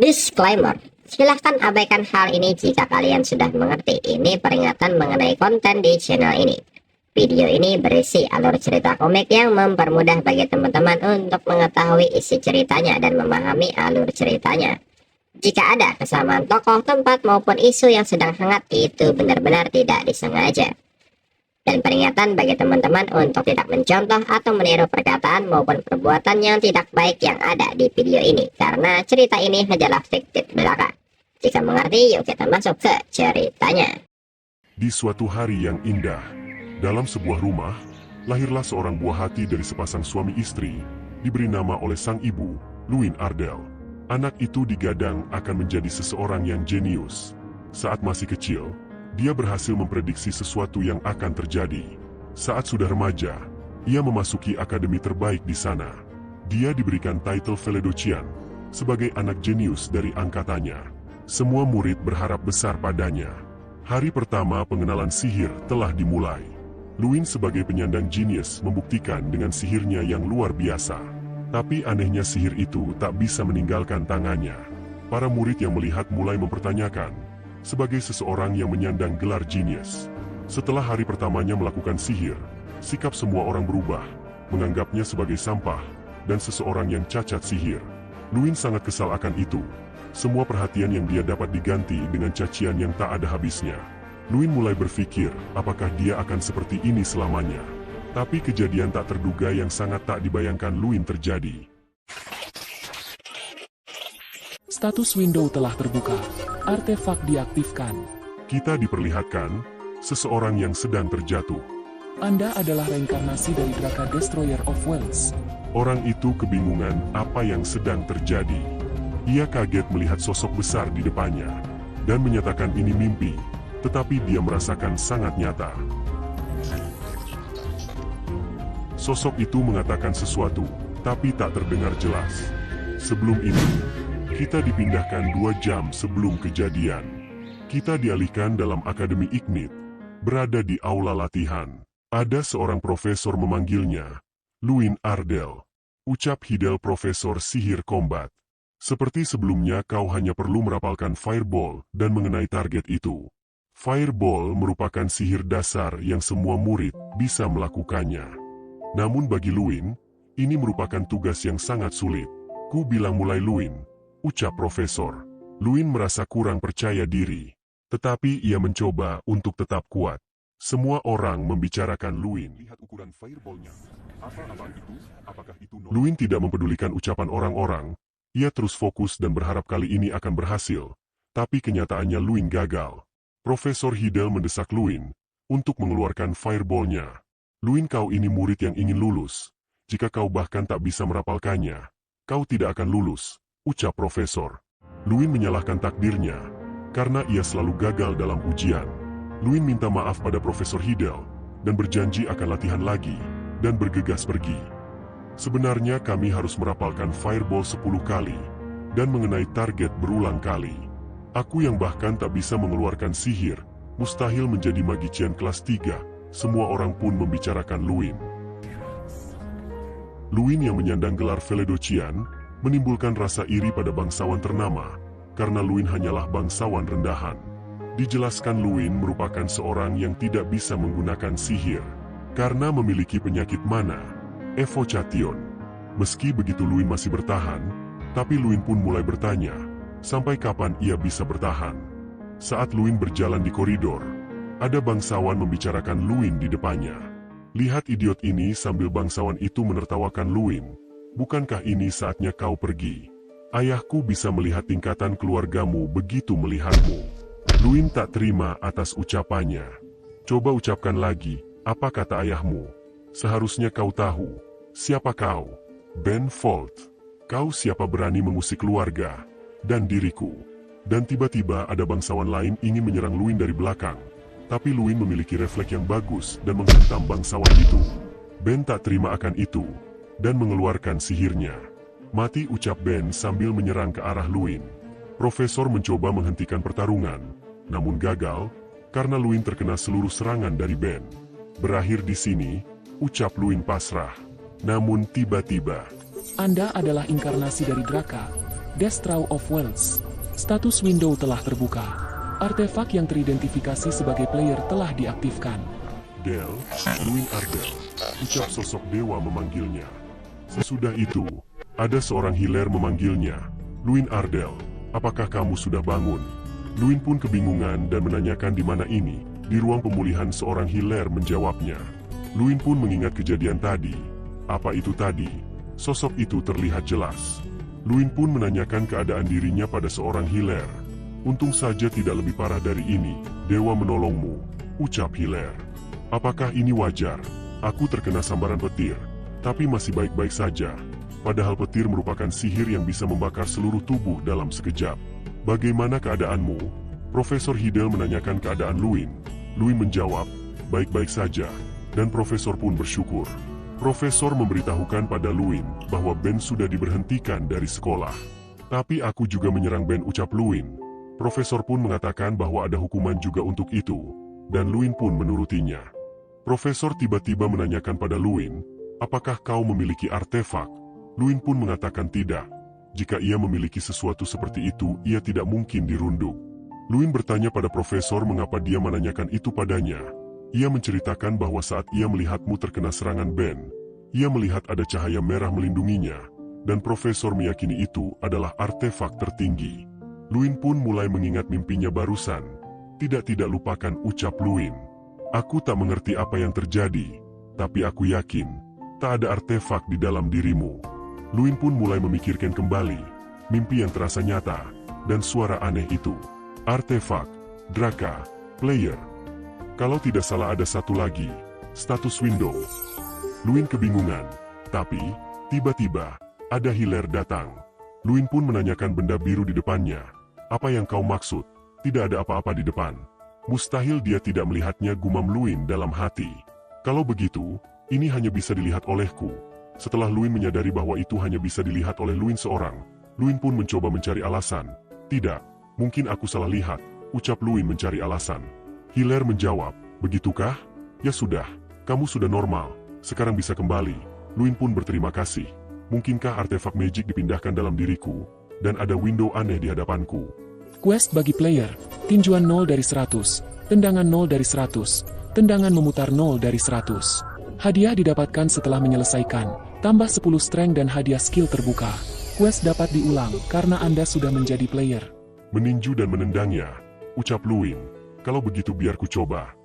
Disclaimer, silahkan abaikan hal ini jika kalian sudah mengerti. Ini peringatan mengenai konten di channel ini. Video ini berisi alur cerita komik yang mempermudah bagi teman-teman untuk mengetahui isi ceritanya dan memahami alur ceritanya. Jika ada kesamaan tokoh, tempat, maupun isu yang sedang hangat, itu benar-benar tidak disengaja. Dan peringatan bagi teman-teman untuk tidak mencontoh atau meniru perkataan maupun perbuatan yang tidak baik yang ada di video ini, karena cerita ini hanyalah fiktif belaka. Jika mengerti, yuk kita masuk ke ceritanya. Di suatu hari yang indah, dalam sebuah rumah, lahirlah seorang buah hati dari sepasang suami istri, diberi nama oleh sang ibu, Luin Ardell. Anak itu digadang akan menjadi seseorang yang jenius. Saat masih kecil, dia berhasil memprediksi sesuatu yang akan terjadi. Saat sudah remaja, ia memasuki akademi terbaik di sana. Dia diberikan titel Valedocian sebagai anak jenius dari angkatannya. Semua murid berharap besar padanya. Hari pertama pengenalan sihir telah dimulai. Luin sebagai penyandang jenius membuktikan dengan sihirnya yang luar biasa. Tapi anehnya sihir itu tak bisa meninggalkan tangannya. Para murid yang melihat mulai mempertanyakan, sebagai seseorang yang menyandang gelar jenius. Setelah hari pertamanya melakukan sihir, sikap semua orang berubah, menganggapnya sebagai sampah, dan seseorang yang cacat sihir. Luin sangat kesal akan itu. Semua perhatian yang dia dapat diganti dengan cacian yang tak ada habisnya. Luin mulai berpikir, apakah dia akan seperti ini selamanya. Tapi kejadian tak terduga yang sangat tak dibayangkan Luin terjadi. Status window telah terbuka. Artefak diaktifkan. Kita diperlihatkan seseorang yang sedang terjatuh. Anda adalah reinkarnasi dari Draka Destroyer of Worlds. Orang itu kebingungan apa yang sedang terjadi. Ia kaget melihat sosok besar di depannya dan menyatakan ini mimpi, tetapi dia merasakan sangat nyata. Sosok itu mengatakan sesuatu, tapi tak terdengar jelas. Sebelum itu, kita dipindahkan 2 jam sebelum kejadian. Kita dialihkan dalam Akademi Ignite, berada di aula latihan. Ada seorang profesor memanggilnya, Luin Ardell. Ucap Hidel Profesor Sihir Kombat. Seperti sebelumnya kau hanya perlu merapalkan Fireball dan mengenai target itu. Fireball merupakan sihir dasar yang semua murid bisa melakukannya. Namun bagi Luin, ini merupakan tugas yang sangat sulit. Ku bilang mulai Luin, ucap Profesor. Luin merasa kurang percaya diri. Tetapi ia mencoba untuk tetap kuat. Semua orang membicarakan Luin. Lihat ukuran fireballnya. Apa itu? Apakah itu Luin tidak mempedulikan ucapan orang-orang. Ia terus fokus dan berharap kali ini akan berhasil. Tapi kenyataannya Luin gagal. Profesor Hidel mendesak Luin untuk mengeluarkan fireballnya. Luin, kau ini murid yang ingin lulus. Jika kau bahkan tak bisa merapalkannya, kau tidak akan lulus, ucap Profesor. Luin menyalahkan takdirnya, karena ia selalu gagal dalam ujian. Luin minta maaf pada Profesor Hidel, dan berjanji akan latihan lagi, dan bergegas pergi. Sebenarnya kami harus merapalkan Fireball 10 kali, dan mengenai target berulang kali. Aku yang bahkan tak bisa mengeluarkan sihir, mustahil menjadi magician kelas 3. Semua orang pun membicarakan Luin. Luin yang menyandang gelar Valedocian, menimbulkan rasa iri pada bangsawan ternama, karena Luin hanyalah bangsawan rendahan. Dijelaskan Luin merupakan seorang yang tidak bisa menggunakan sihir, karena memiliki penyakit mana, Evocation. Meski begitu Luin masih bertahan, tapi Luin pun mulai bertanya, sampai kapan ia bisa bertahan. Saat Luin berjalan di koridor, ada bangsawan membicarakan Luin di depannya. Lihat idiot ini, sambil bangsawan itu menertawakan Luin. Bukankah ini saatnya kau pergi? Ayahku bisa melihat tingkatan keluargamu begitu melihatmu. Luin tak terima atas ucapannya. Coba ucapkan lagi, apa kata ayahmu? Seharusnya kau tahu. Siapa kau? Ben Folt. Kau siapa berani mengusik keluarga dan diriku? Dan tiba-tiba ada bangsawan lain ingin menyerang Luin dari belakang. Tapi Luin memiliki refleks yang bagus dan menghantam bangsawan itu. Ben tak terima akan itu, dan mengeluarkan sihirnya. Mati, ucap Ben sambil menyerang ke arah Luin. Profesor mencoba menghentikan pertarungan, namun gagal, karena Luin terkena seluruh serangan dari Ben. Berakhir di sini, ucap Luin pasrah. Namun tiba-tiba, Anda adalah inkarnasi dari Draka. Destroy of Wells. Status window telah terbuka. Artefak yang teridentifikasi sebagai player telah diaktifkan. Del, Luin Ardell, ucap sosok dewa memanggilnya. Sesudah itu, ada seorang hiler memanggilnya. Luin Ardell, apakah kamu sudah bangun? Luin pun kebingungan dan menanyakan di mana ini. Di ruang pemulihan seorang hiler menjawabnya. Luin pun mengingat kejadian tadi. Apa itu tadi? Sosok itu terlihat jelas. Luin pun menanyakan keadaan dirinya pada seorang hiler. Untung saja tidak lebih parah dari ini. Dewa menolongmu, ucap hiler. Apakah ini wajar? Aku terkena sambaran petir, tapi masih baik-baik saja. Padahal petir merupakan sihir yang bisa membakar seluruh tubuh dalam sekejap. Bagaimana keadaanmu? Profesor Hidel menanyakan keadaan Luin. Luin menjawab, baik-baik saja. Dan profesor pun bersyukur. Profesor memberitahukan pada Luin bahwa Ben sudah diberhentikan dari sekolah. Tapi aku juga menyerang Ben, ucap Luin. Profesor pun mengatakan bahwa ada hukuman juga untuk itu. Dan Luin pun menurutinya. Profesor tiba-tiba menanyakan pada Luin, apakah kau memiliki artefak? Luin pun mengatakan tidak. Jika ia memiliki sesuatu seperti itu, ia tidak mungkin dirunduk. Luin bertanya pada profesor mengapa dia menanyakan itu padanya. Ia menceritakan bahwa saat ia melihatmu terkena serangan Ben, ia melihat ada cahaya merah melindunginya, dan profesor meyakini itu adalah artefak tertinggi. Luin pun mulai mengingat mimpinya barusan. Tidak lupakan, ucap Luin. Aku tak mengerti apa yang terjadi, tapi aku yakin, tak ada artefak di dalam dirimu. Luin pun mulai memikirkan kembali, mimpi yang terasa nyata, dan suara aneh itu. Artefak, Draka, player. Kalau tidak salah ada satu lagi, status window. Luin kebingungan, tapi, tiba-tiba, ada hiler datang. Luin pun menanyakan benda biru di depannya. Apa yang kau maksud? Tidak ada apa-apa di depan. Mustahil dia tidak melihatnya, gumam Luin dalam hati. Kalau begitu, ini hanya bisa dilihat olehku. Setelah Luin menyadari bahwa itu hanya bisa dilihat oleh Luin seorang, Luin pun mencoba mencari alasan. Tidak, mungkin aku salah lihat, ucap Luin mencari alasan. Hiler menjawab, begitukah? Ya sudah, kamu sudah normal, sekarang bisa kembali. Luin pun berterima kasih. Mungkinkah artefak magic dipindahkan dalam diriku, dan ada window aneh di hadapanku? Quest bagi player, tinjuan 0 dari 100, tendangan 0 dari 100, tendangan memutar 0 dari 100. Hadiah didapatkan setelah menyelesaikan, tambah 10 strength dan hadiah skill terbuka. Quest dapat diulang karena Anda sudah menjadi player. Meninju dan menendangnya, ucap Luin. Kalau begitu biar ku coba.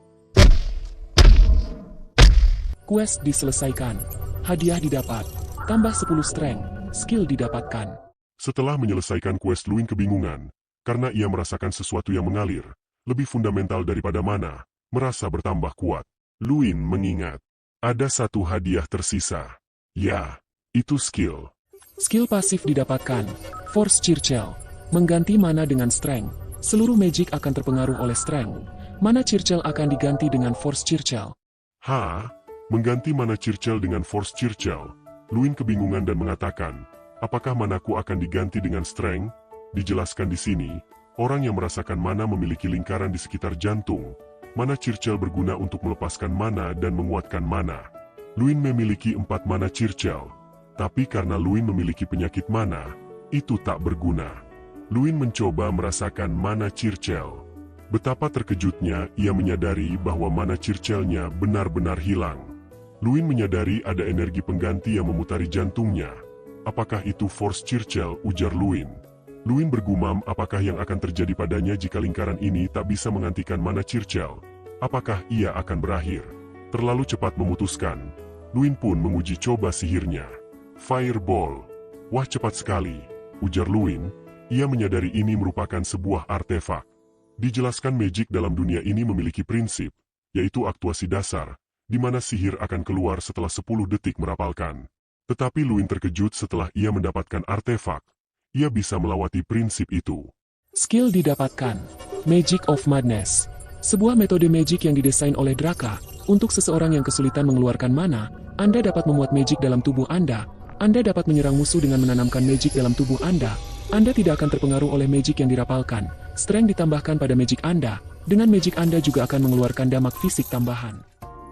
Quest diselesaikan, hadiah didapat, tambah 10 strength, skill didapatkan. Setelah menyelesaikan quest, Luin kebingungan. Karena ia merasakan sesuatu yang mengalir, lebih fundamental daripada mana, merasa bertambah kuat. Luin mengingat, ada satu hadiah tersisa. Ya, itu skill. Skill pasif didapatkan, Force Churchill, mengganti mana dengan Strength. Seluruh magic akan terpengaruh oleh Strength. Mana Churchill akan diganti dengan Force Churchill. Mengganti mana Churchill dengan Force Churchill? Luin kebingungan dan mengatakan, apakah manaku akan diganti dengan Strength? Dijelaskan di sini, orang yang merasakan mana memiliki lingkaran di sekitar jantung. Mana Churchill berguna untuk melepaskan mana dan menguatkan mana. Luin memiliki 4 mana Churchill, tapi karena Luin memiliki penyakit mana, itu tak berguna. Luin mencoba merasakan mana Churchill. Betapa terkejutnya ia menyadari bahwa mana Churchill-nya benar-benar hilang. Luin menyadari ada energi pengganti yang memutari jantungnya. Apakah itu Force Churchill, ujar Luin. Luin bergumam apakah yang akan terjadi padanya jika lingkaran ini tak bisa menggantikan mana Churchill. Apakah ia akan berakhir? Terlalu cepat memutuskan. Luin pun menguji coba sihirnya. Fireball. Wah, cepat sekali, ujar Luin. Ia menyadari ini merupakan sebuah artefak. Dijelaskan magic dalam dunia ini memiliki prinsip, yaitu aktuasi dasar, di mana sihir akan keluar setelah 10 detik merapalkan. Tetapi Luin terkejut setelah ia mendapatkan artefak. Ia bisa melewati prinsip itu. Skill didapatkan, Magic of Madness. Sebuah metode magic yang didesain oleh Draka. Untuk seseorang yang kesulitan mengeluarkan mana, Anda dapat memuat magic dalam tubuh Anda. Anda dapat menyerang musuh dengan menanamkan magic dalam tubuh Anda. Anda tidak akan terpengaruh oleh magic yang dirapalkan. Strength ditambahkan pada magic Anda. Dengan magic Anda juga akan mengeluarkan damage fisik tambahan.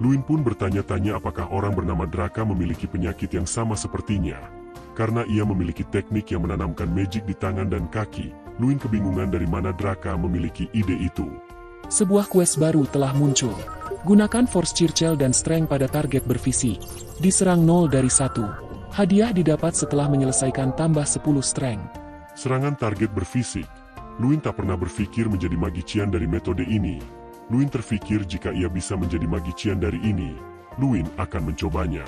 Luin pun bertanya-tanya apakah orang bernama Draka memiliki penyakit yang sama sepertinya. Karena ia memiliki teknik yang menanamkan magic di tangan dan kaki, Luin kebingungan dari mana Draka memiliki ide itu. Sebuah quest baru telah muncul. Gunakan Force Circle dan Strength pada target bervisi. Diserang 0 dari 1. Hadiah didapat setelah menyelesaikan tambah 10 Strength. Serangan target berfisik. Luin tak pernah berpikir menjadi magician dari metode ini. Luin terfikir jika ia bisa menjadi magician dari ini, Luin akan mencobanya.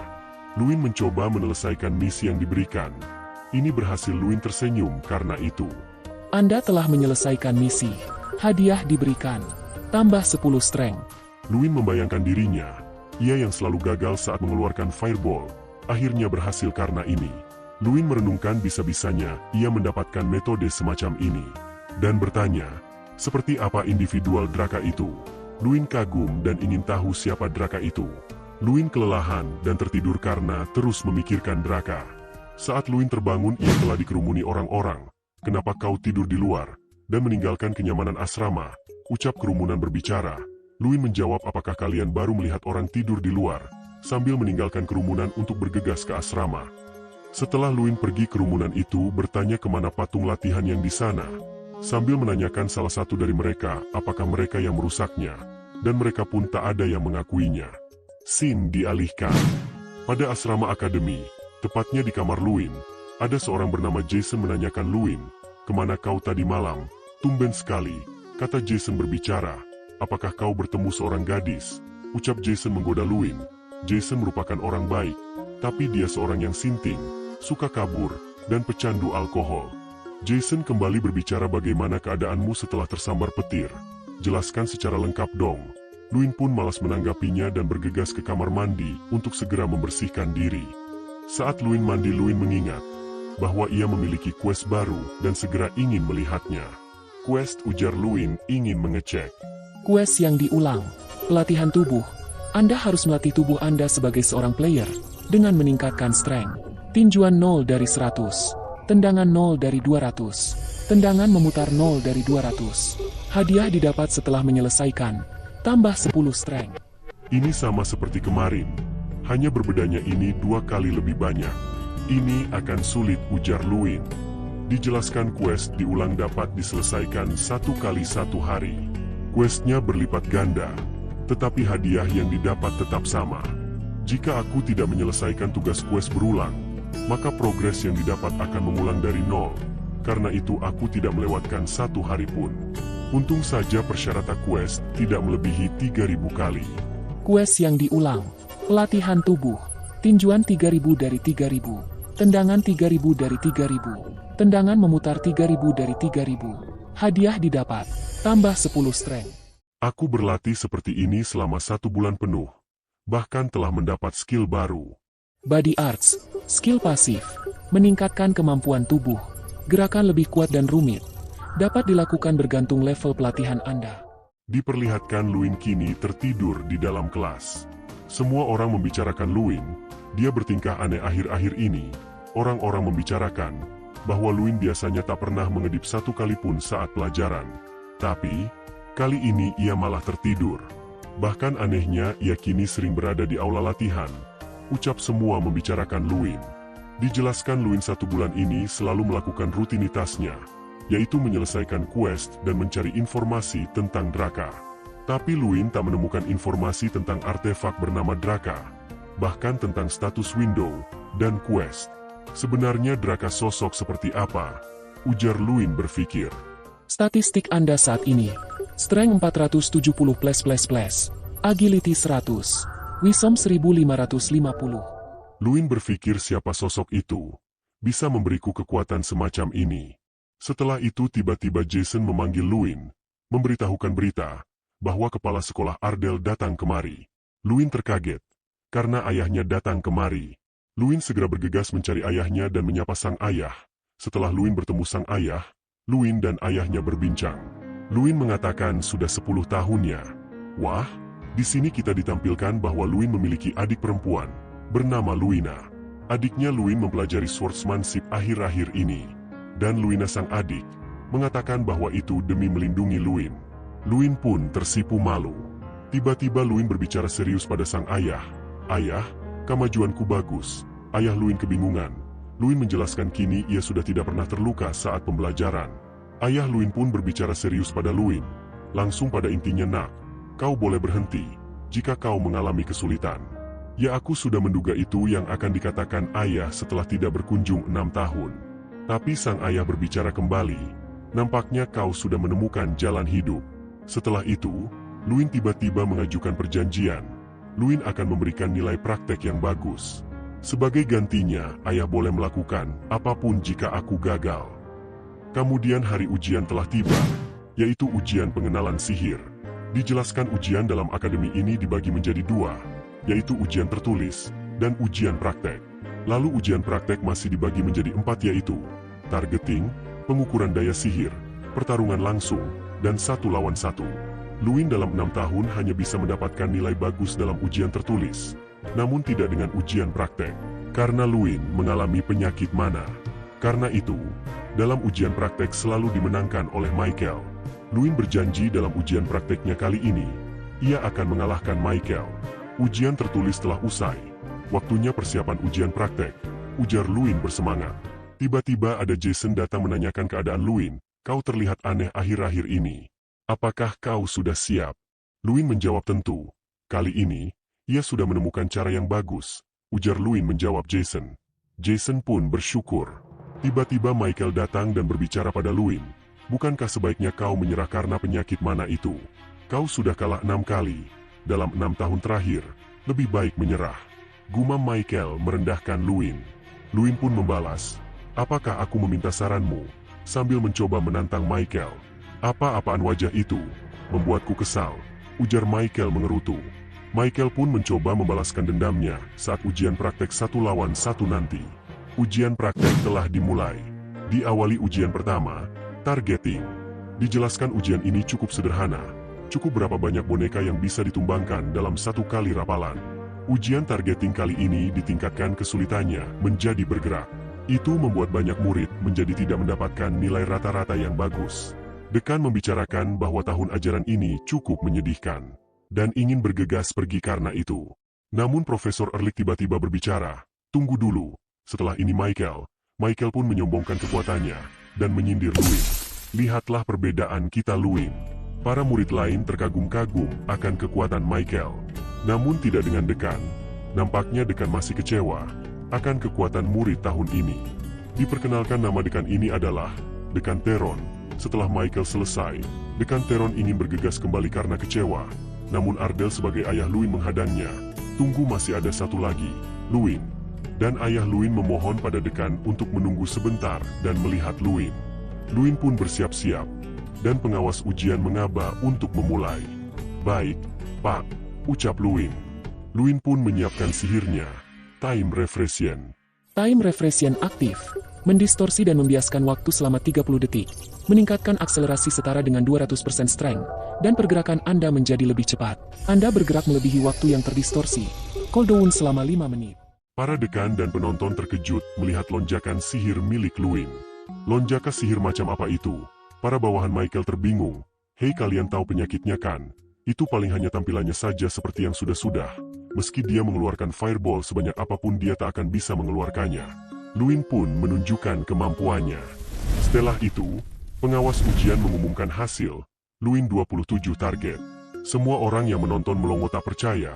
Luin mencoba menyelesaikan misi yang diberikan. Ini berhasil. Luin tersenyum karena itu. Anda telah menyelesaikan misi. Hadiah diberikan. Tambah 10 Strength. Luin membayangkan dirinya. Ia yang selalu gagal saat mengeluarkan fireball, akhirnya berhasil karena ini. Luin merenungkan bisa-bisanya ia mendapatkan metode semacam ini. Dan bertanya, seperti apa individual Draka itu? Luin kagum dan ingin tahu siapa Draka itu. Luin kelelahan dan tertidur karena terus memikirkan Draka. Saat Luin terbangun ia telah dikerumuni orang-orang. Kenapa kau tidur di luar? Dan meninggalkan kenyamanan asrama, ucap kerumunan berbicara. Luin menjawab, apakah kalian baru melihat orang tidur di luar? Sambil meninggalkan kerumunan untuk bergegas ke asrama. Setelah Luin pergi, kerumunan itu bertanya kemana patung latihan yang di sana. Sambil menanyakan salah satu dari mereka, apakah mereka yang merusaknya. Dan mereka pun tak ada yang mengakuinya. Scene dialihkan. Pada asrama akademi, tepatnya di kamar Luin, ada seorang bernama Jason menanyakan Luin, kemana kau tadi malam? Tumben sekali, kata Jason berbicara. Apakah kau bertemu seorang gadis? Ucap Jason menggoda Luin. Jason merupakan orang baik, tapi dia seorang yang sinting, suka kabur, dan pecandu alkohol. Jason kembali berbicara, bagaimana keadaanmu setelah tersambar petir? Jelaskan secara lengkap dong. Luin pun malas menanggapinya dan bergegas ke kamar mandi untuk segera membersihkan diri. Saat Luin mandi, Luin mengingat bahwa ia memiliki quest baru dan segera ingin melihatnya. Quest, ujar Luin, ingin mengecek. Quest yang diulang. Pelatihan tubuh. Anda harus melatih tubuh Anda sebagai seorang player dengan meningkatkan strength. Tinjuan 0 dari 100. Tendangan 0 dari 200. Tendangan memutar 0 dari 200. Hadiah didapat setelah menyelesaikan. Tambah 10 strength. Ini sama seperti kemarin. Hanya berbedanya ini 2 kali lebih banyak. Ini akan sulit, ujar Luin. Dijelaskan quest diulang dapat diselesaikan 1 kali 1 hari. Questnya berlipat ganda, tetapi hadiah yang didapat tetap sama. Jika aku tidak menyelesaikan tugas quest berulang, maka progres yang didapat akan mengulang dari 0. Karena itu aku tidak melewatkan 1 hari pun. Untung saja persyaratan quest tidak melebihi 3000 kali. Quest yang diulang. Pelatihan tubuh. Tinjuan 3000 dari 3000. Tendangan 3000 dari 3000. Tendangan memutar 3000 dari 3000. Hadiah didapat. Tambah 10 strength. Aku berlatih seperti ini selama 1 bulan penuh. Bahkan telah mendapat skill baru. Body Arts. Skill pasif. Meningkatkan kemampuan tubuh. Gerakan lebih kuat dan rumit. Dapat dilakukan bergantung level pelatihan Anda. Diperlihatkan Luin kini tertidur di dalam kelas. Semua orang membicarakan Luin. Dia bertingkah aneh akhir-akhir ini. Orang-orang membicarakan bahwa Luin biasanya tak pernah mengedip 1 kali pun saat pelajaran. Tapi, kali ini ia malah tertidur. Bahkan anehnya, ia kini sering berada di aula latihan. Ucap semua membicarakan Luin. Dijelaskan Luin 1 bulan ini selalu melakukan rutinitasnya, yaitu menyelesaikan quest dan mencari informasi tentang Draka. Tapi Luin tak menemukan informasi tentang artefak bernama Draka, bahkan tentang status window dan quest. Sebenarnya Draka sosok seperti apa? Ujar Luin berpikir. Statistik Anda saat ini. Strength 470+++. Agility 100. Wisdom 1550. Luin berpikir siapa sosok itu? Bisa memberiku kekuatan semacam ini. Setelah itu tiba-tiba Jason memanggil Luin, memberitahukan berita, bahwa kepala sekolah Ardell datang kemari. Luin terkaget, karena ayahnya datang kemari. Luin segera bergegas mencari ayahnya dan menyapa sang ayah. Setelah Luin bertemu sang ayah, Luin dan ayahnya berbincang. Luin mengatakan sudah 10 tahunnya. Wah, di sini kita ditampilkan bahwa Luin memiliki adik perempuan, bernama Luina. Adiknya Luin mempelajari swordsmanship akhir-akhir ini. Dan Luina sang adik, mengatakan bahwa itu demi melindungi Luin. Luin pun tersipu malu. Tiba-tiba Luin berbicara serius pada sang ayah. Ayah, kemajuanku bagus. Ayah Luin kebingungan. Luin menjelaskan kini ia sudah tidak pernah terluka saat pembelajaran. Ayah Luin pun berbicara serius pada Luin. Langsung pada intinya, nak, kau boleh berhenti jika kau mengalami kesulitan. Ya, aku sudah menduga itu yang akan dikatakan ayah setelah tidak berkunjung 6 tahun. Tapi sang ayah berbicara kembali. Nampaknya kau sudah menemukan jalan hidup. Setelah itu, Luin tiba-tiba mengajukan perjanjian. Luin akan memberikan nilai praktek yang bagus. Sebagai gantinya, ayah boleh melakukan apapun jika aku gagal. Kemudian hari ujian telah tiba, yaitu ujian pengenalan sihir. Dijelaskan ujian dalam akademi ini dibagi menjadi 2, yaitu ujian tertulis dan ujian praktek. Lalu ujian praktek masih dibagi menjadi 4, yaitu targeting, pengukuran daya sihir, pertarungan langsung, dan 1 lawan 1. Luin dalam 6 tahun hanya bisa mendapatkan nilai bagus dalam ujian tertulis, namun tidak dengan ujian praktek, karena Luin mengalami penyakit mana. Karena itu, dalam ujian praktek selalu dimenangkan oleh Michael. Luin berjanji dalam ujian prakteknya kali ini, ia akan mengalahkan Michael. Ujian tertulis telah usai, waktunya persiapan ujian praktek, ujar Luin bersemangat. Tiba-tiba ada Jason datang menanyakan keadaan Luin. Kau terlihat aneh akhir-akhir ini. Apakah kau sudah siap? Luin menjawab tentu. Kali ini, ia sudah menemukan cara yang bagus, ujar Luin menjawab Jason. Jason pun bersyukur. Tiba-tiba Michael datang dan berbicara pada Luin. Bukankah sebaiknya kau menyerah karena penyakit mana itu? Kau sudah kalah 6 kali. Dalam 6 tahun terakhir, lebih baik menyerah. Gumam Michael merendahkan Luin. Luin pun membalas, apakah aku meminta saranmu? Sambil mencoba menantang Michael. Apa-apaan wajah itu? Membuatku kesal, ujar Michael mengerutu. Michael pun mencoba membalaskan dendamnya saat ujian praktek 1 lawan 1 nanti. Ujian praktek telah dimulai. Diawali ujian pertama, targeting. Dijelaskan ujian ini cukup sederhana. Cukup berapa banyak boneka yang bisa ditumbangkan dalam 1 kali rapalan. Ujian targeting kali ini ditingkatkan kesulitannya menjadi bergerak. Itu membuat banyak murid menjadi tidak mendapatkan nilai rata-rata yang bagus. Dekan membicarakan bahwa tahun ajaran ini cukup menyedihkan, dan ingin bergegas pergi karena itu. Namun Profesor Erlich tiba-tiba berbicara, tunggu dulu. Setelah ini Michael pun menyombongkan kekuatannya, dan menyindir Luin. Lihatlah perbedaan kita Luin. Para murid lain terkagum-kagum akan kekuatan Michael. Namun tidak dengan dekan. Nampaknya dekan masih kecewa akan kekuatan murid tahun ini. Diperkenalkan nama dekan ini adalah Dekan Teron. Setelah Michael selesai, Dekan Teron ingin bergegas kembali karena kecewa. Namun Ardell sebagai ayah Luin menghadangnya. Tunggu, masih ada satu lagi, Luin. Dan ayah Luin memohon pada dekan untuk menunggu sebentar dan melihat Luin. Luin pun bersiap-siap, dan pengawas ujian mengaba untuk memulai. Baik, Pak, ucap Luin. Luin pun menyiapkan sihirnya. Time Refression. Time Refression aktif, mendistorsi dan membiaskan waktu selama 30 detik, meningkatkan akselerasi setara dengan 200% strength, dan pergerakan Anda menjadi lebih cepat. Anda bergerak melebihi waktu yang terdistorsi. Cooldown selama 5 menit. Para dekan dan penonton terkejut melihat lonjakan sihir milik Luin. Lonjakan sihir macam apa itu? Para bawahan Michael terbingung. Hei, kalian tahu penyakitnya kan? Itu paling hanya tampilannya saja seperti yang sudah-sudah. Meski dia mengeluarkan fireball sebanyak apapun, dia tak akan bisa mengeluarkannya. Luin pun menunjukkan kemampuannya. Setelah itu, pengawas ujian mengumumkan hasil. Luin 27 target. Semua orang yang menonton melongo tak percaya.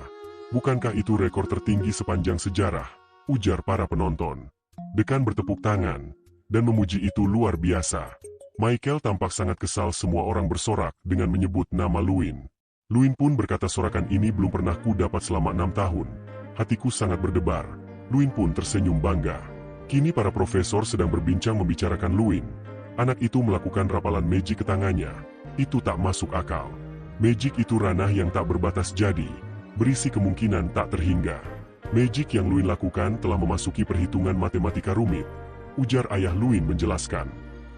Bukankah itu rekor tertinggi sepanjang sejarah? Ujar para penonton. Dekan bertepuk tangan dan memuji itu luar biasa. Michael tampak sangat kesal. Semua orang bersorak dengan menyebut nama Luin. Luin pun berkata, sorakan ini belum pernah ku dapat selama 6 tahun. Hatiku sangat berdebar. Luin pun tersenyum bangga. Kini para profesor sedang berbincang membicarakan Luin. Anak itu melakukan rapalan magic ke tangannya. Itu tak masuk akal. Magic itu ranah yang tak berbatas, jadi berisi kemungkinan tak terhingga. Magic yang Luin lakukan telah memasuki perhitungan matematika rumit. Ujar ayah Luin menjelaskan.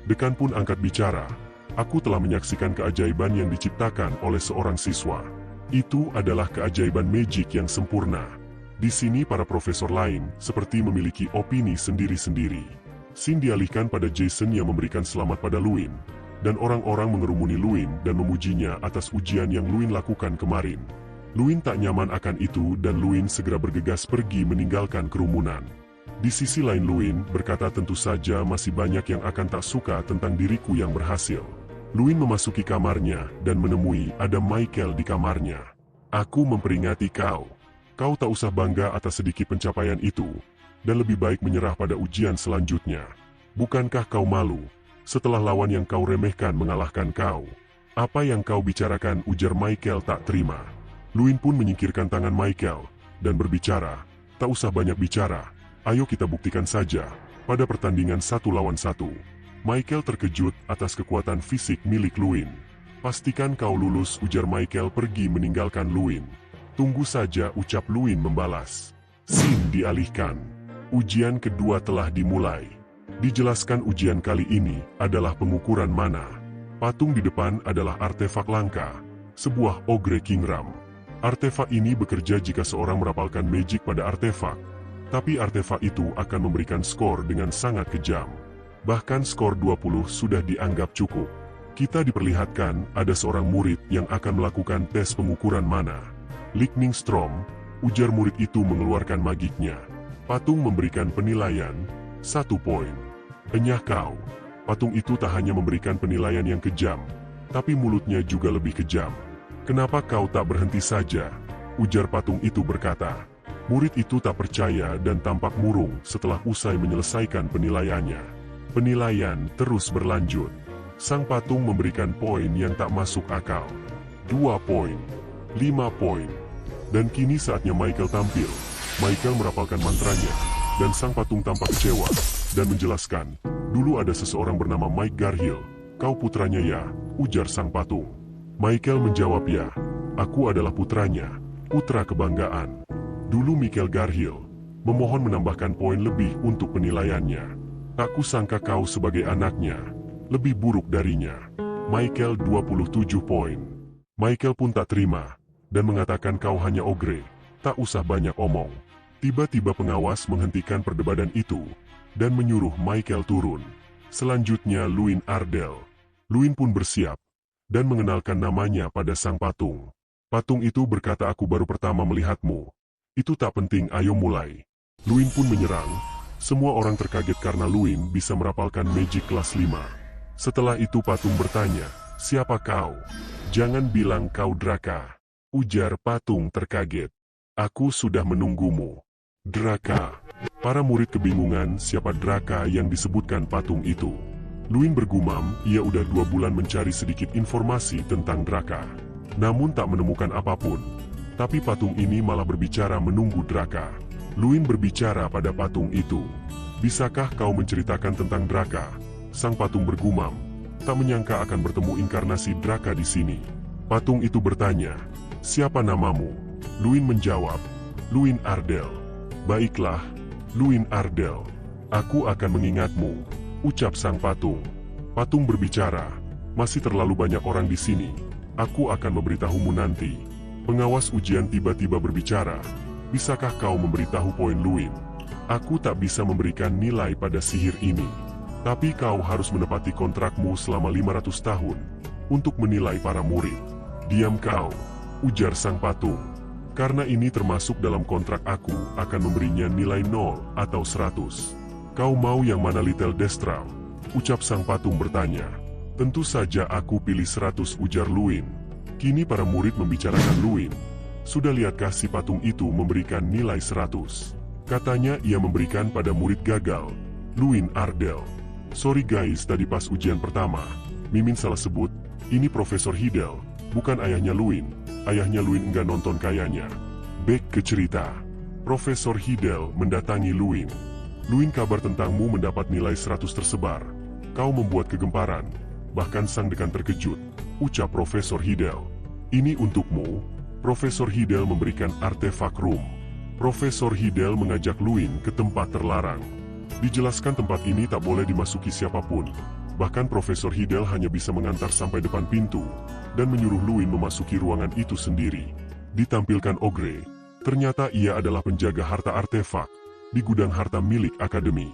Dekan pun angkat bicara. Aku telah menyaksikan keajaiban yang diciptakan oleh seorang siswa. Itu adalah keajaiban magic yang sempurna. Di sini para profesor lain seperti memiliki opini sendiri-sendiri. Scene dialihkan pada Jason yang memberikan selamat pada Luin. Dan orang-orang mengerumuni Luin dan memujinya atas ujian yang Luin lakukan kemarin. Luin tak nyaman akan itu dan Luin segera bergegas pergi meninggalkan kerumunan. Di sisi lain Luin berkata tentu saja masih banyak yang akan tak suka tentang diriku yang berhasil. Luin memasuki kamarnya dan menemui ada Michael di kamarnya. Aku memperingati kau. Kau tak usah bangga atas sedikit pencapaian itu, dan lebih baik menyerah pada ujian selanjutnya. Bukankah kau malu, setelah lawan yang kau remehkan mengalahkan kau? Apa yang kau bicarakan, ujar Michael tak terima. Luin pun menyingkirkan tangan Michael, dan berbicara, tak usah banyak bicara. Ayo kita buktikan saja, pada pertandingan 1 lawan 1. Michael terkejut atas kekuatan fisik milik Luin. Pastikan kau lulus, ujar Michael pergi meninggalkan Luin. Tunggu saja, ucap Luin membalas. Scene dialihkan. Ujian kedua telah dimulai. Dijelaskan ujian kali ini adalah pengukuran mana. Patung di depan adalah artefak langka, sebuah Ogre Kingram. Artefak ini bekerja jika seorang merapalkan magic pada artefak. Tapi artefak itu akan memberikan skor dengan sangat kejam. Bahkan skor 20 sudah dianggap cukup. Kita diperlihatkan ada seorang murid yang akan melakukan tes pengukuran mana. Lightning Storm, ujar murid itu mengeluarkan magiknya. Patung memberikan penilaian 1 poin. Enyah kau, patung itu tak hanya memberikan penilaian yang kejam, tapi mulutnya juga lebih kejam. Kenapa kau tak berhenti saja? Ujar patung itu berkata. Murid itu tak percaya dan tampak murung setelah usai menyelesaikan penilaiannya. Penilaian terus berlanjut. Sang patung memberikan poin yang tak masuk akal. 2 poin, 5 poin. Dan kini saatnya Michael tampil. Michael merapalkan mantranya, dan sang patung tampak kecewa, dan menjelaskan, dulu ada seseorang bernama Mike Garhill. Kau putranya ya, ujar sang patung. Michael menjawab ya, aku adalah putranya, putra kebanggaan. Dulu Michael Garhill memohon menambahkan poin lebih untuk penilaiannya. Tak kusangka kau sebagai anaknya lebih buruk darinya. Michael 27 poin. Michael pun tak terima dan mengatakan kau hanya ogre, tak usah banyak omong. Tiba-tiba pengawas menghentikan perdebatan itu dan menyuruh Michael turun. Selanjutnya Luin Ardell. Luin pun bersiap dan mengenalkan namanya pada sang patung. Patung itu berkata, aku baru pertama melihatmu. Itu tak penting, ayo mulai. Luin pun menyerang. Semua orang terkaget karena Luin bisa merapalkan magic kelas 5. Setelah itu patung bertanya, siapa kau? Jangan bilang kau Draka, ujar patung terkaget. Aku sudah menunggumu. Draka. Para murid kebingungan siapa Draka yang disebutkan patung itu. Luin bergumam, ia udah 2 bulan mencari sedikit informasi tentang Draka. Namun tak menemukan apapun. Tapi patung ini malah berbicara menunggu Draka. Luin berbicara pada patung itu. Bisakah kau menceritakan tentang Draka? Sang patung bergumam, tak menyangka akan bertemu inkarnasi Draka di sini. Patung itu bertanya, siapa namamu? Luin menjawab, Luin Ardell. Baiklah, Luin Ardell. Aku akan mengingatmu, ucap sang patung. Patung berbicara, masih terlalu banyak orang di sini. Aku akan memberitahumu nanti. Pengawas ujian tiba-tiba berbicara, bisakah kau memberitahu poin Luin? Aku tak bisa memberikan nilai pada sihir ini. Tapi kau harus menepati kontrakmu selama 500 tahun untuk menilai para murid. Diam kau, ujar sang patung. Karena ini termasuk dalam kontrak, aku akan memberinya nilai 0 atau 100. Kau mau yang mana Little Destral? Ucap sang patung bertanya. Tentu saja aku pilih 100, ujar Luin. Kini para murid membicarakan Luin. Sudah lihatkah si patung itu memberikan nilai 100? Katanya ia memberikan pada murid gagal, Luin Ardell. Sorry guys, tadi pas ujian pertama, Mimin salah sebut, ini Profesor Hidel, bukan ayahnya Luin. Ayahnya Luin enggak nonton kayaknya. Back ke cerita. Profesor Hidel mendatangi Luin. Luin, kabar tentangmu mendapat nilai 100 tersebar. Kau membuat kegemparan. Bahkan sang dekan terkejut, ucap Profesor Hidel. Ini untukmu. Profesor Hidel memberikan artefak room. Profesor Hidel mengajak Luin ke tempat terlarang. Dijelaskan tempat ini tak boleh dimasuki siapapun. Bahkan Profesor Hidel hanya bisa mengantar sampai depan pintu, dan menyuruh Luin memasuki ruangan itu sendiri. Ditampilkan Ogre. Ternyata ia adalah penjaga harta artefak di gudang harta milik Akademi.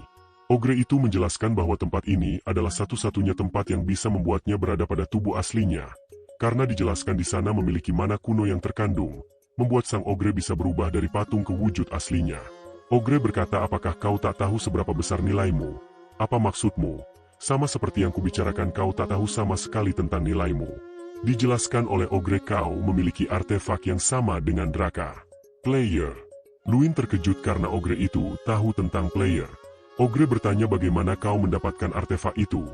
Ogre itu menjelaskan bahwa tempat ini adalah satu-satunya tempat yang bisa membuatnya berada pada tubuh aslinya. Karena dijelaskan di sana memiliki mana kuno yang terkandung, membuat sang ogre bisa berubah dari patung ke wujud aslinya. Ogre berkata, apakah kau tak tahu seberapa besar nilaimu? Apa maksudmu? Sama seperti yang kubicarakan, kau tak tahu sama sekali tentang nilaimu. Dijelaskan oleh Ogre, kau memiliki artefak yang sama dengan Draka. Player. Luin terkejut karena Ogre itu tahu tentang player. Ogre bertanya, bagaimana kau mendapatkan artefak itu?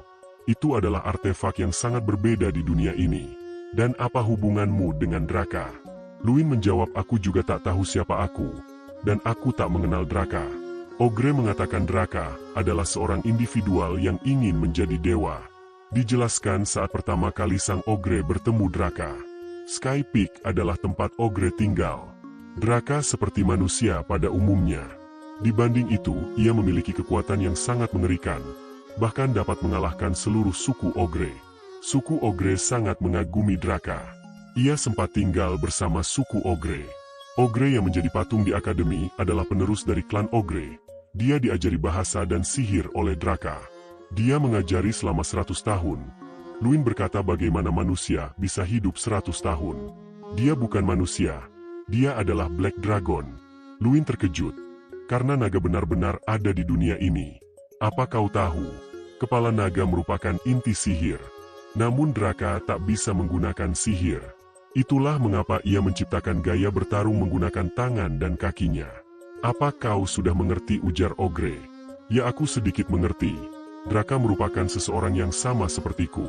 Itu adalah artefak yang sangat berbeda di dunia ini. Dan apa hubunganmu dengan Draka? Luin menjawab, aku juga tak tahu siapa aku. Dan aku tak mengenal Draka. Ogre mengatakan Draka adalah seorang individual yang ingin menjadi dewa. Dijelaskan saat pertama kali sang Ogre bertemu Draka. Sky Peak adalah tempat Ogre tinggal. Draka seperti manusia pada umumnya. Dibanding itu, ia memiliki kekuatan yang sangat mengerikan. Bahkan dapat mengalahkan seluruh suku Ogre. Suku Ogre sangat mengagumi Draka. Ia sempat tinggal bersama suku Ogre. Ogre yang menjadi patung di akademi adalah penerus dari klan Ogre. Dia diajari bahasa dan sihir oleh Draka. Dia mengajari selama 100 tahun. Luin berkata, bagaimana manusia bisa hidup 100 tahun? Dia bukan manusia. Dia adalah Black Dragon. Luin terkejut. Karena naga benar-benar ada di dunia ini. Apa kau tahu? Kepala naga merupakan inti sihir. Namun Draka tak bisa menggunakan sihir. Itulah mengapa ia menciptakan gaya bertarung menggunakan tangan dan kakinya. Apa kau sudah mengerti, ujar Ogre. Ya, aku sedikit mengerti. Draka merupakan seseorang yang sama sepertiku.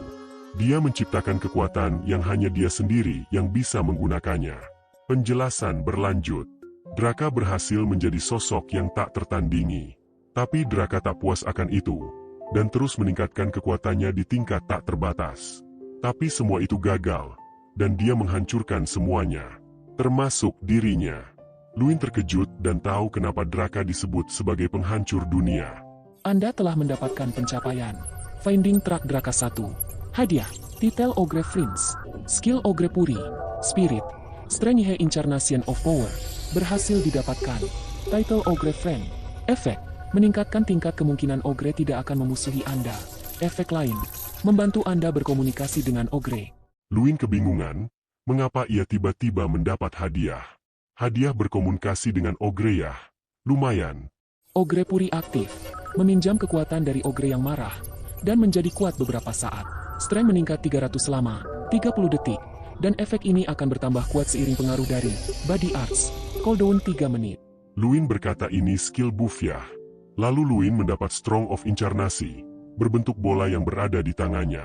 Dia menciptakan kekuatan yang hanya dia sendiri yang bisa menggunakannya. Penjelasan berlanjut. Draka berhasil menjadi sosok yang tak tertandingi. Tapi Draka tak puas akan itu. Dan terus meningkatkan kekuatannya di tingkat tak terbatas. Tapi semua itu gagal. Dan dia menghancurkan semuanya. Termasuk dirinya. Luin terkejut dan tahu kenapa Draka disebut sebagai penghancur dunia. Anda telah mendapatkan pencapaian. Finding Track Draka 1. Hadiah. Titel Ogre Prince. Skill Ogre Puri. Spirit. Strength Incarnation of Power. Berhasil didapatkan. Title Ogre Friend. Efek. Meningkatkan tingkat kemungkinan Ogre tidak akan memusuhi Anda. Efek lain. Membantu Anda berkomunikasi dengan Ogre. Luin kebingungan. Mengapa ia tiba-tiba mendapat hadiah? Hadiah berkomunikasi dengan Ogre ya? Lumayan. Ogre Puri aktif. Meminjam kekuatan dari Ogre yang marah. Dan menjadi kuat beberapa saat. Strength meningkat 300 selama 30 detik. Dan efek ini akan bertambah kuat seiring pengaruh dari Body Arts. Cooldown 3 menit. Luin berkata ini skill buff ya. Lalu Luin mendapat Strong of Incarnasi. Berbentuk bola yang berada di tangannya.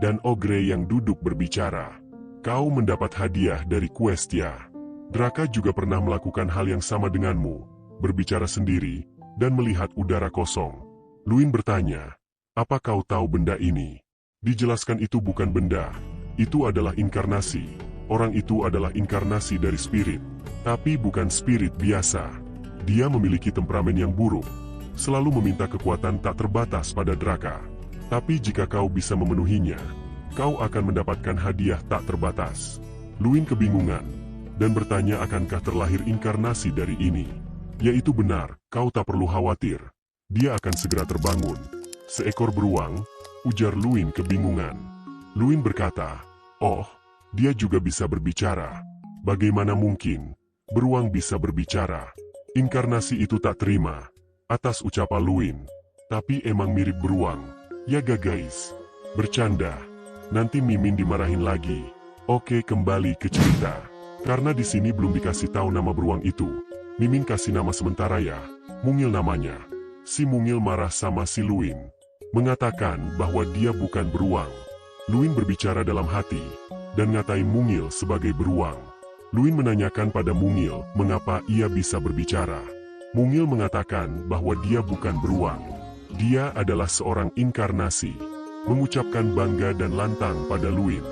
Dan Ogre yang duduk berbicara. Kau mendapat hadiah dari quest ya. Draka juga pernah melakukan hal yang sama denganmu. Berbicara sendiri. Dan melihat udara kosong. Luin bertanya. Apa kau tahu benda ini? Dijelaskan itu bukan benda. Itu adalah inkarnasi. Orang itu adalah inkarnasi dari spirit. Tapi bukan spirit biasa. Dia memiliki temperamen yang buruk. Selalu meminta kekuatan tak terbatas pada Draka. Tapi jika kau bisa memenuhinya, kau akan mendapatkan hadiah tak terbatas. Luin kebingungan. Dan bertanya akankah terlahir inkarnasi dari ini. Yaitu benar, kau tak perlu khawatir. Dia akan segera terbangun. Seekor beruang, ujar Luin kebingungan. Luin berkata, oh, dia juga bisa berbicara. Bagaimana mungkin beruang bisa berbicara? Inkarnasi itu tak terima atas ucapan Luin. Tapi emang mirip beruang. Ya ga guys, bercanda. Nanti Mimin dimarahin lagi. Oke, kembali ke cerita. Karena di sini belum dikasih tahu nama beruang itu. Mimin kasih nama sementara ya. Mungil namanya. Si Mungil marah sama si Luin. Mengatakan bahwa dia bukan beruang. Luin berbicara dalam hati. Dan ngatain Mungil sebagai beruang. Luin menanyakan pada Mungil mengapa ia bisa berbicara. Mungil mengatakan bahwa dia bukan beruang. Dia adalah seorang inkarnasi. Mengucapkan bangga dan lantang pada Luin.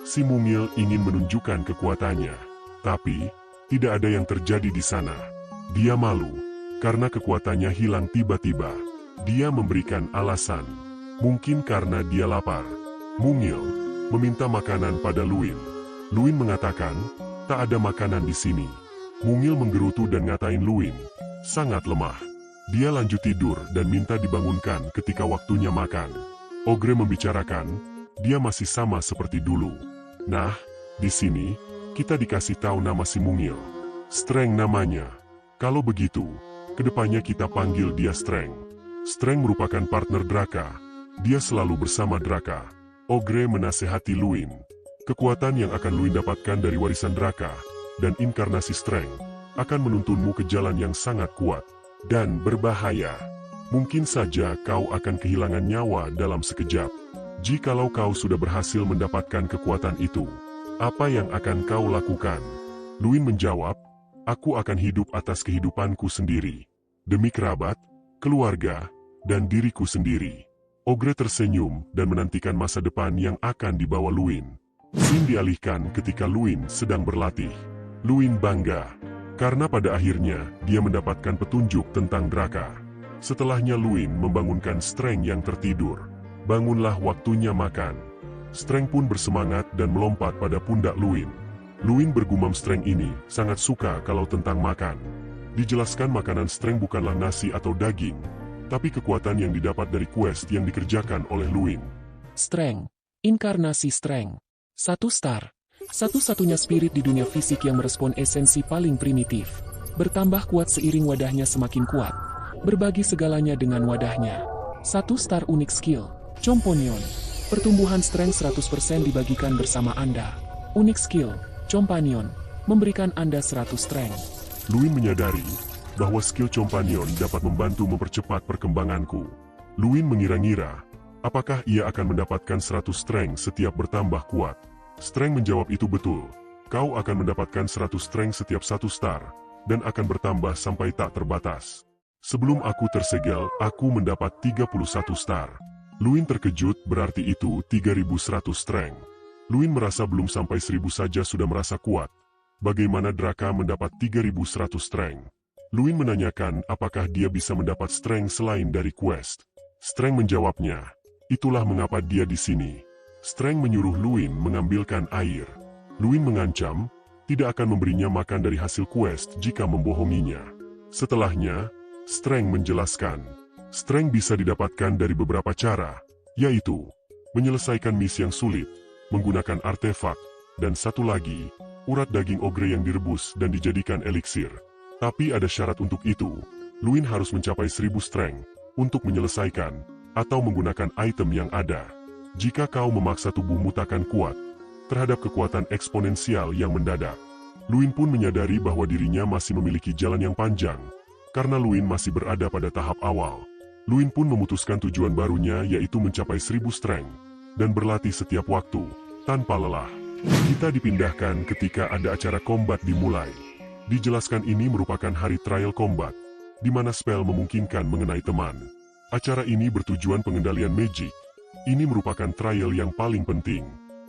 Si Mungil ingin menunjukkan kekuatannya. Tapi, tidak ada yang terjadi di sana. Dia malu. Karena kekuatannya hilang tiba-tiba. Dia memberikan alasan. Mungkin karena dia lapar. Mungil meminta makanan pada Luin. Luin mengatakan, tak ada makanan di sini. Mungil menggerutu dan ngatain Luin. Sangat lemah. Dia lanjut tidur dan minta dibangunkan ketika waktunya makan. Ogre membicarakan, dia masih sama seperti dulu. Nah, di sini, kita dikasih tahu nama si Mungil. Strength namanya. Kalau begitu, Kedepannya kita panggil dia Strength. Strength merupakan partner Draka. Dia selalu bersama Draka. Ogre menasehati Luin. Kekuatan yang akan Luin dapatkan dari warisan Draka dan inkarnasi Strength akan menuntunmu ke jalan yang sangat kuat dan berbahaya. Mungkin saja kau akan kehilangan nyawa dalam sekejap. Jikalau kau sudah berhasil mendapatkan kekuatan itu, apa yang akan kau lakukan? Luin menjawab, aku akan hidup atas kehidupanku sendiri, demi kerabat, keluarga, dan diriku sendiri. Ogre tersenyum dan menantikan masa depan yang akan dibawa Luin. Scene dialihkan ketika Luin sedang berlatih. Luin bangga, karena pada akhirnya dia mendapatkan petunjuk tentang Draka. Setelahnya Luin membangunkan Strength yang tertidur. Bangunlah, waktunya makan. Strength pun bersemangat dan melompat pada pundak Luin. Luin bergumam Strength ini sangat suka kalau tentang makan. Dijelaskan makanan Strength bukanlah nasi atau daging, tapi kekuatan yang didapat dari quest yang dikerjakan oleh Luin. Strength. Inkarnasi Strength. 1 star. Satu-satunya spirit di dunia fisik yang merespon esensi paling primitif. Bertambah kuat seiring wadahnya semakin kuat. Berbagi segalanya dengan wadahnya. 1 star unik skill. Companion. Pertumbuhan Strength 100% dibagikan bersama Anda. Unik skill. Companion. Memberikan Anda 100 Strength. Luin menyadari bahwa skill Companion dapat membantu mempercepat perkembanganku. Luin mengira-ngira, apakah ia akan mendapatkan 100 Strength setiap bertambah kuat? Strength menjawab, itu betul. Kau akan mendapatkan 100 Strength setiap 1 star, dan akan bertambah sampai tak terbatas. Sebelum aku tersegel, aku mendapat 31 star. Luin terkejut, berarti itu 3100 Strength. Luin merasa belum sampai 1000 saja sudah merasa kuat. Bagaimana Draka mendapat 3100 Strength? Luin menanyakan apakah dia bisa mendapat Strength selain dari quest. Strength menjawabnya, itulah mengapa dia di sini. Strength menyuruh Luin mengambilkan air. Luin mengancam, tidak akan memberinya makan dari hasil quest jika membohonginya. Setelahnya, Strength menjelaskan, Strength bisa didapatkan dari beberapa cara, yaitu menyelesaikan misi yang sulit, menggunakan artefak, dan satu lagi, urat daging ogre yang direbus dan dijadikan eliksir. Tapi ada syarat untuk itu. Luin harus mencapai 1000 Strength untuk menyelesaikan atau menggunakan item yang ada. Jika kau memaksa tubuhmu takkan kuat terhadap kekuatan eksponensial yang mendadak. Luin pun menyadari bahwa dirinya masih memiliki jalan yang panjang, karena Luin masih berada pada tahap awal. Luin pun memutuskan tujuan barunya yaitu mencapai 1000 Strength, dan berlatih setiap waktu, tanpa lelah. Kita dipindahkan ketika ada acara combat dimulai. Dijelaskan ini merupakan hari trial combat, di mana spell memungkinkan mengenai teman. Acara ini bertujuan pengendalian magic. Ini merupakan trial yang paling penting.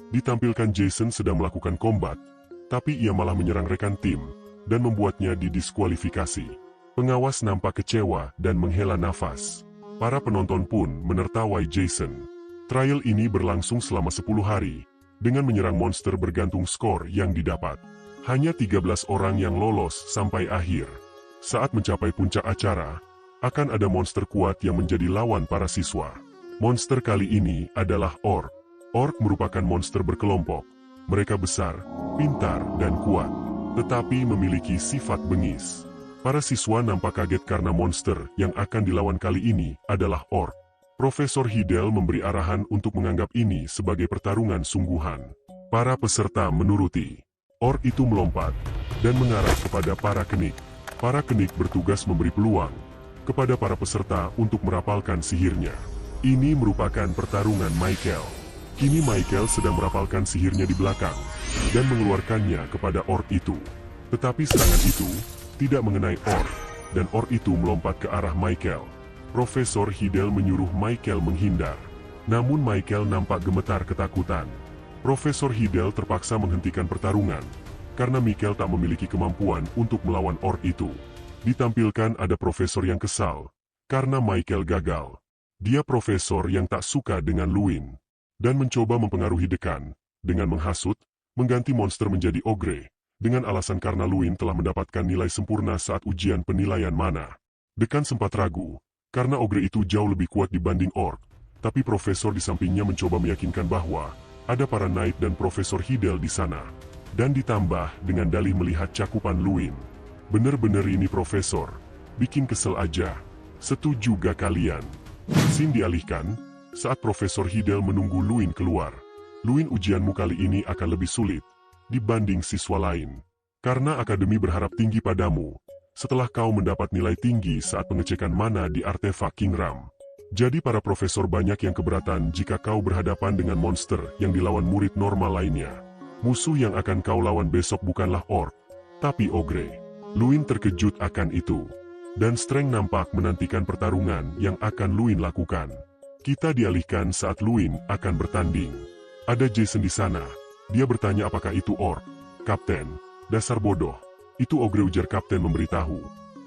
Ditampilkan Jason sedang melakukan combat, tapi ia malah menyerang rekan tim, dan membuatnya didiskualifikasi. Pengawas nampak kecewa dan menghela nafas. Para penonton pun menertawai Jason. Trial ini berlangsung selama 10 hari, dengan menyerang monster bergantung skor yang didapat. Hanya 13 orang yang lolos sampai akhir. Saat mencapai puncak acara, akan ada monster kuat yang menjadi lawan para siswa. Monster kali ini adalah Orc. Orc merupakan monster berkelompok. Mereka besar, pintar, dan kuat, tetapi memiliki sifat bengis. Para siswa nampak kaget karena monster yang akan dilawan kali ini adalah Orc. Profesor Hidel memberi arahan untuk menganggap ini sebagai pertarungan sungguhan. Para peserta menuruti. Orc itu melompat dan mengarah kepada para kenik. Para kenik bertugas memberi peluang kepada para peserta untuk merapalkan sihirnya. Ini merupakan pertarungan Michael. Kini Michael sedang merapalkan sihirnya di belakang dan mengeluarkannya kepada Orc itu. Tetapi serangan itu tidak mengenai Orc, dan Orc itu melompat ke arah Michael. Profesor Hidel menyuruh Michael menghindar. Namun Michael nampak gemetar ketakutan. Profesor Hidel terpaksa menghentikan pertarungan, karena Michael tak memiliki kemampuan untuk melawan Orc itu. Ditampilkan ada profesor yang kesal, karena Michael gagal. Dia profesor yang tak suka dengan Luin, dan mencoba mempengaruhi dekan, dengan menghasut, mengganti monster menjadi ogre, dengan alasan karena Luin telah mendapatkan nilai sempurna saat ujian penilaian mana. Dekan sempat ragu, karena ogre itu jauh lebih kuat dibanding Orc, tapi profesor di sampingnya mencoba meyakinkan bahwa ada para knight dan Profesor Hidel di sana, dan ditambah dengan dalih melihat cakupan Luin. Bener-bener ini profesor, Bikin kesel aja. Setuju gak kalian? Scene dialihkan saat Profesor Hidel menunggu Luin keluar. Luin, ujianmu kali ini akan lebih sulit dibanding siswa lain. Karena Akademi berharap tinggi padamu setelah kau mendapat nilai tinggi saat pengecekan mana di artefak King Ram. Jadi para profesor banyak yang keberatan jika kau berhadapan dengan monster yang dilawan murid normal lainnya. Musuh yang akan kau lawan besok bukanlah orc, tapi ogre. Luin terkejut akan itu. Dan Streng nampak menantikan pertarungan yang akan Luin lakukan. Kita dialihkan saat Luin akan bertanding. Ada Jason di sana. Dia bertanya apakah itu orc. Kapten, dasar bodoh. Itu ogre, ujar Kapten memberitahu.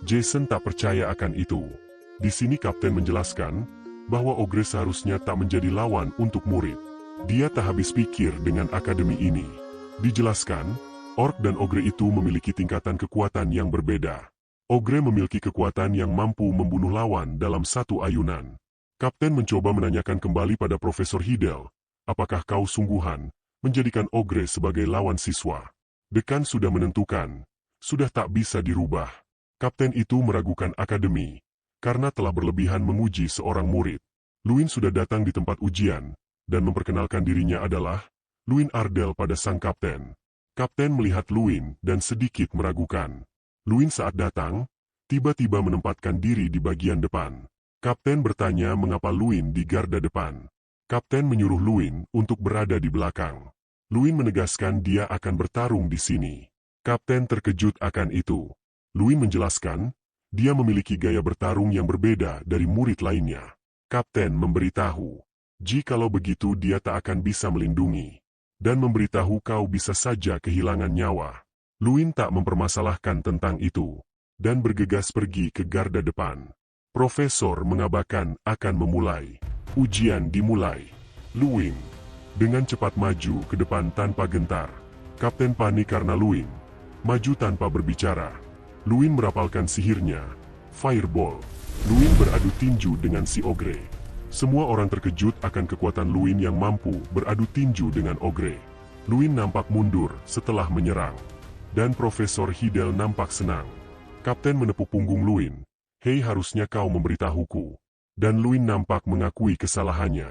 Jason tak percaya akan itu. Di sini Kapten menjelaskan bahwa ogre seharusnya tak menjadi lawan untuk murid. Dia tak habis pikir dengan akademi ini. Dijelaskan, orc dan ogre itu memiliki tingkatan kekuatan yang berbeda. Ogre memiliki kekuatan yang mampu membunuh lawan dalam satu ayunan. Kapten mencoba menanyakan kembali pada Profesor Hidel, apakah kau sungguhan menjadikan ogre sebagai lawan siswa? Dekan sudah menentukan, sudah tak bisa dirubah. Kapten itu meragukan akademi, karena telah berlebihan memuji seorang murid. Luin sudah datang di tempat ujian, dan memperkenalkan dirinya adalah Luin Ardell pada sang kapten. Kapten melihat Luin dan sedikit meragukan. Luin saat datang, tiba-tiba menempatkan diri di bagian depan. Kapten bertanya mengapa Luin di garda depan. Kapten menyuruh Luin untuk berada di belakang. Luin menegaskan dia akan bertarung di sini. Kapten terkejut akan itu. Luin menjelaskan, dia memiliki gaya bertarung yang berbeda dari murid lainnya. Kapten memberitahu, jikalau begitu dia tak akan bisa melindungi. Dan memberitahu kau bisa saja kehilangan nyawa. Luin tak mempermasalahkan tentang itu, dan bergegas pergi ke garda depan. Profesor mengabarkan akan memulai. Ujian dimulai. Luin dengan cepat maju ke depan tanpa gentar. Kapten panik karena Luin maju tanpa berbicara. Luin merapalkan sihirnya, Fireball. Luin beradu tinju dengan si ogre. Semua orang terkejut akan kekuatan Luin yang mampu beradu tinju dengan ogre. Luin nampak mundur setelah menyerang. Dan Profesor Hidel nampak senang. Kapten menepuk punggung Luin. Hei, harusnya kau memberitahuku. Dan Luin nampak mengakui kesalahannya.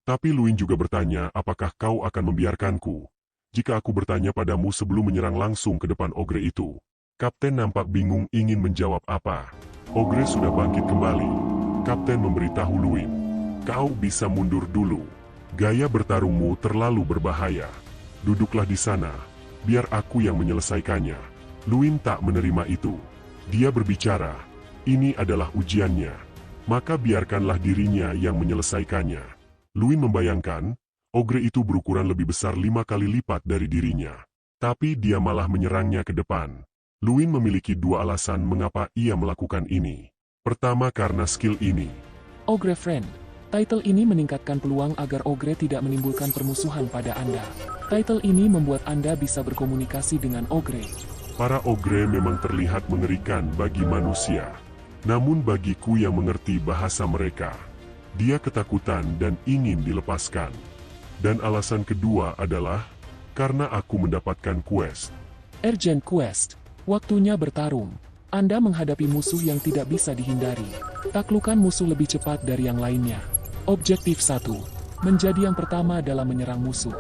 Tapi Luin juga bertanya apakah kau akan membiarkanku jika aku bertanya padamu sebelum menyerang langsung ke depan ogre itu. Kapten nampak bingung ingin menjawab apa. Ogre sudah bangkit kembali. Kapten memberitahu Luin, kau bisa mundur dulu. Gaya bertarungmu terlalu berbahaya. Duduklah di sana. Biar aku yang menyelesaikannya. Luin tak menerima itu. Dia berbicara, ini adalah ujiannya. Maka biarkanlah dirinya yang menyelesaikannya. Luin membayangkan, ogre itu berukuran lebih besar 5 kali lipat dari dirinya. Tapi dia malah menyerangnya ke depan. Luin memiliki dua alasan mengapa ia melakukan ini. Pertama, karena skill ini. Ogre Friend. Title ini meningkatkan peluang agar ogre tidak menimbulkan permusuhan pada Anda. Title ini membuat Anda bisa berkomunikasi dengan ogre. Para ogre memang terlihat mengerikan bagi manusia. Namun bagiku yang mengerti bahasa mereka, dia ketakutan dan ingin dilepaskan. Dan alasan kedua adalah, karena aku mendapatkan quest. Urgent Quest. Waktunya bertarung. Anda menghadapi musuh yang tidak bisa dihindari. Taklukkan musuh lebih cepat dari yang lainnya. Objektif 1. Menjadi yang pertama dalam menyerang musuh.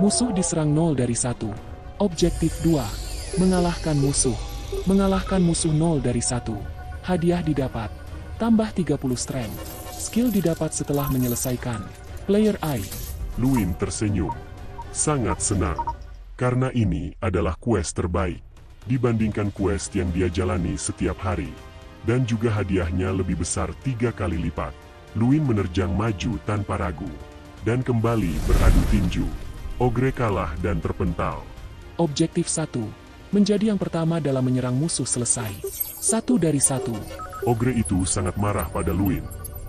Musuh diserang 0 dari 1. Objektif 2. Mengalahkan musuh. Mengalahkan musuh 0 dari 1. Hadiah didapat. Tambah 30 strength. Skill didapat setelah menyelesaikan. Player I. Luin tersenyum. Sangat senang. Karena ini adalah quest terbaik. Dibandingkan quest yang dia jalani setiap hari. Dan juga hadiahnya lebih besar 3 kali lipat. Luin menerjang maju tanpa ragu. Dan kembali beradu tinju. Ogre kalah dan terpental. Objektif 1. Menjadi yang pertama dalam menyerang musuh selesai. 1 dari 1. Ogre itu sangat marah pada Luin.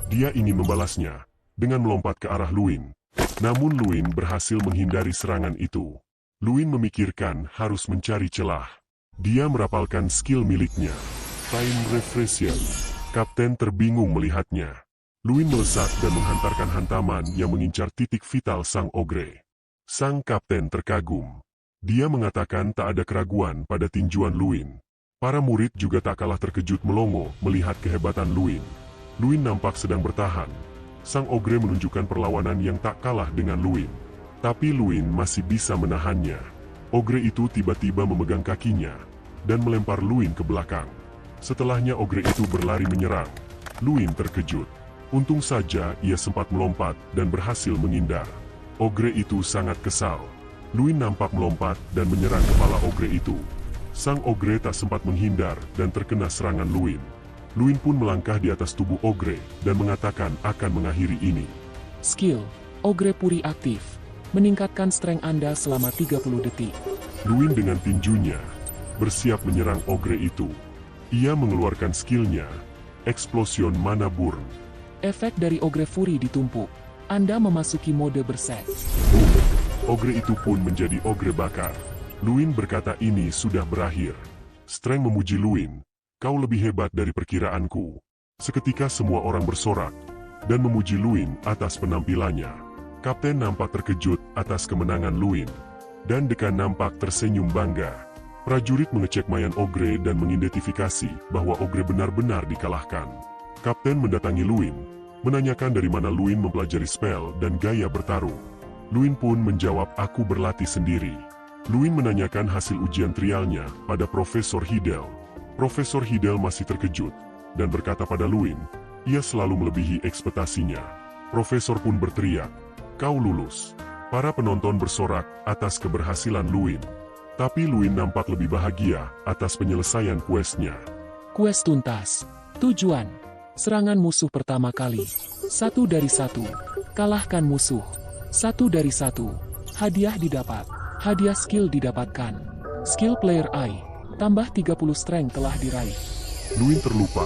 Dia ingin membalasnya dengan melompat ke arah Luin. Namun Luin berhasil menghindari serangan itu. Luin memikirkan harus mencari celah. Dia merapalkan skill miliknya. Time Refresher. Kapten terbingung melihatnya. Luin melesat dan menghantarkan hantaman yang mengincar titik vital sang ogre. Sang kapten terkagum. Dia mengatakan tak ada keraguan pada tinjuan Luin. Para murid juga tak kalah terkejut melongo melihat kehebatan Luin. Luin nampak sedang bertahan. Sang ogre menunjukkan perlawanan yang tak kalah dengan Luin. Tapi Luin masih bisa menahannya. Ogre itu tiba-tiba memegang kakinya dan melempar Luin ke belakang. Setelahnya ogre itu berlari menyerang. Luin terkejut. Untung saja ia sempat melompat dan berhasil menghindar. Ogre itu sangat kesal. Luin nampak melompat dan menyerang kepala ogre itu. Sang ogre tak sempat menghindar dan terkena serangan Luin. Luin pun melangkah di atas tubuh ogre dan mengatakan akan mengakhiri ini. Skill, Ogre Puri aktif. Meningkatkan strength Anda selama 30 detik. Luin dengan tinjunya bersiap menyerang ogre itu. Ia mengeluarkan skillnya, Explosion Mana Burn. Efek dari Ogre Fury ditumpuk. Anda memasuki mode berset. Ogre itu pun menjadi ogre bakar. Luin berkata ini sudah berakhir. Strength memuji Luin, kau lebih hebat dari perkiraanku. Seketika semua orang bersorak dan memuji Luin atas penampilannya. Kapten nampak terkejut atas kemenangan Luin, dan dekan nampak tersenyum bangga. Prajurit mengecek mayan ogre dan mengidentifikasi bahwa ogre benar-benar dikalahkan. Kapten mendatangi Luin, menanyakan dari mana Luin mempelajari spell dan gaya bertarung. Luin pun menjawab aku berlatih sendiri. Luin menanyakan hasil ujian trialnya pada Profesor Hidel. Profesor Hidel masih terkejut dan berkata pada Luin, ia selalu melebihi ekspektasinya. Profesor pun berteriak, kau lulus. Para penonton bersorak atas keberhasilan Luin. Tapi Luin nampak lebih bahagia atas penyelesaian questnya. Quest tuntas. Tujuan. Serangan musuh pertama kali. 1 dari 1. Kalahkan musuh. 1 dari 1. Hadiah didapat. Hadiah skill didapatkan. Skill player I. Tambah 30 strength telah diraih. Luin terlupa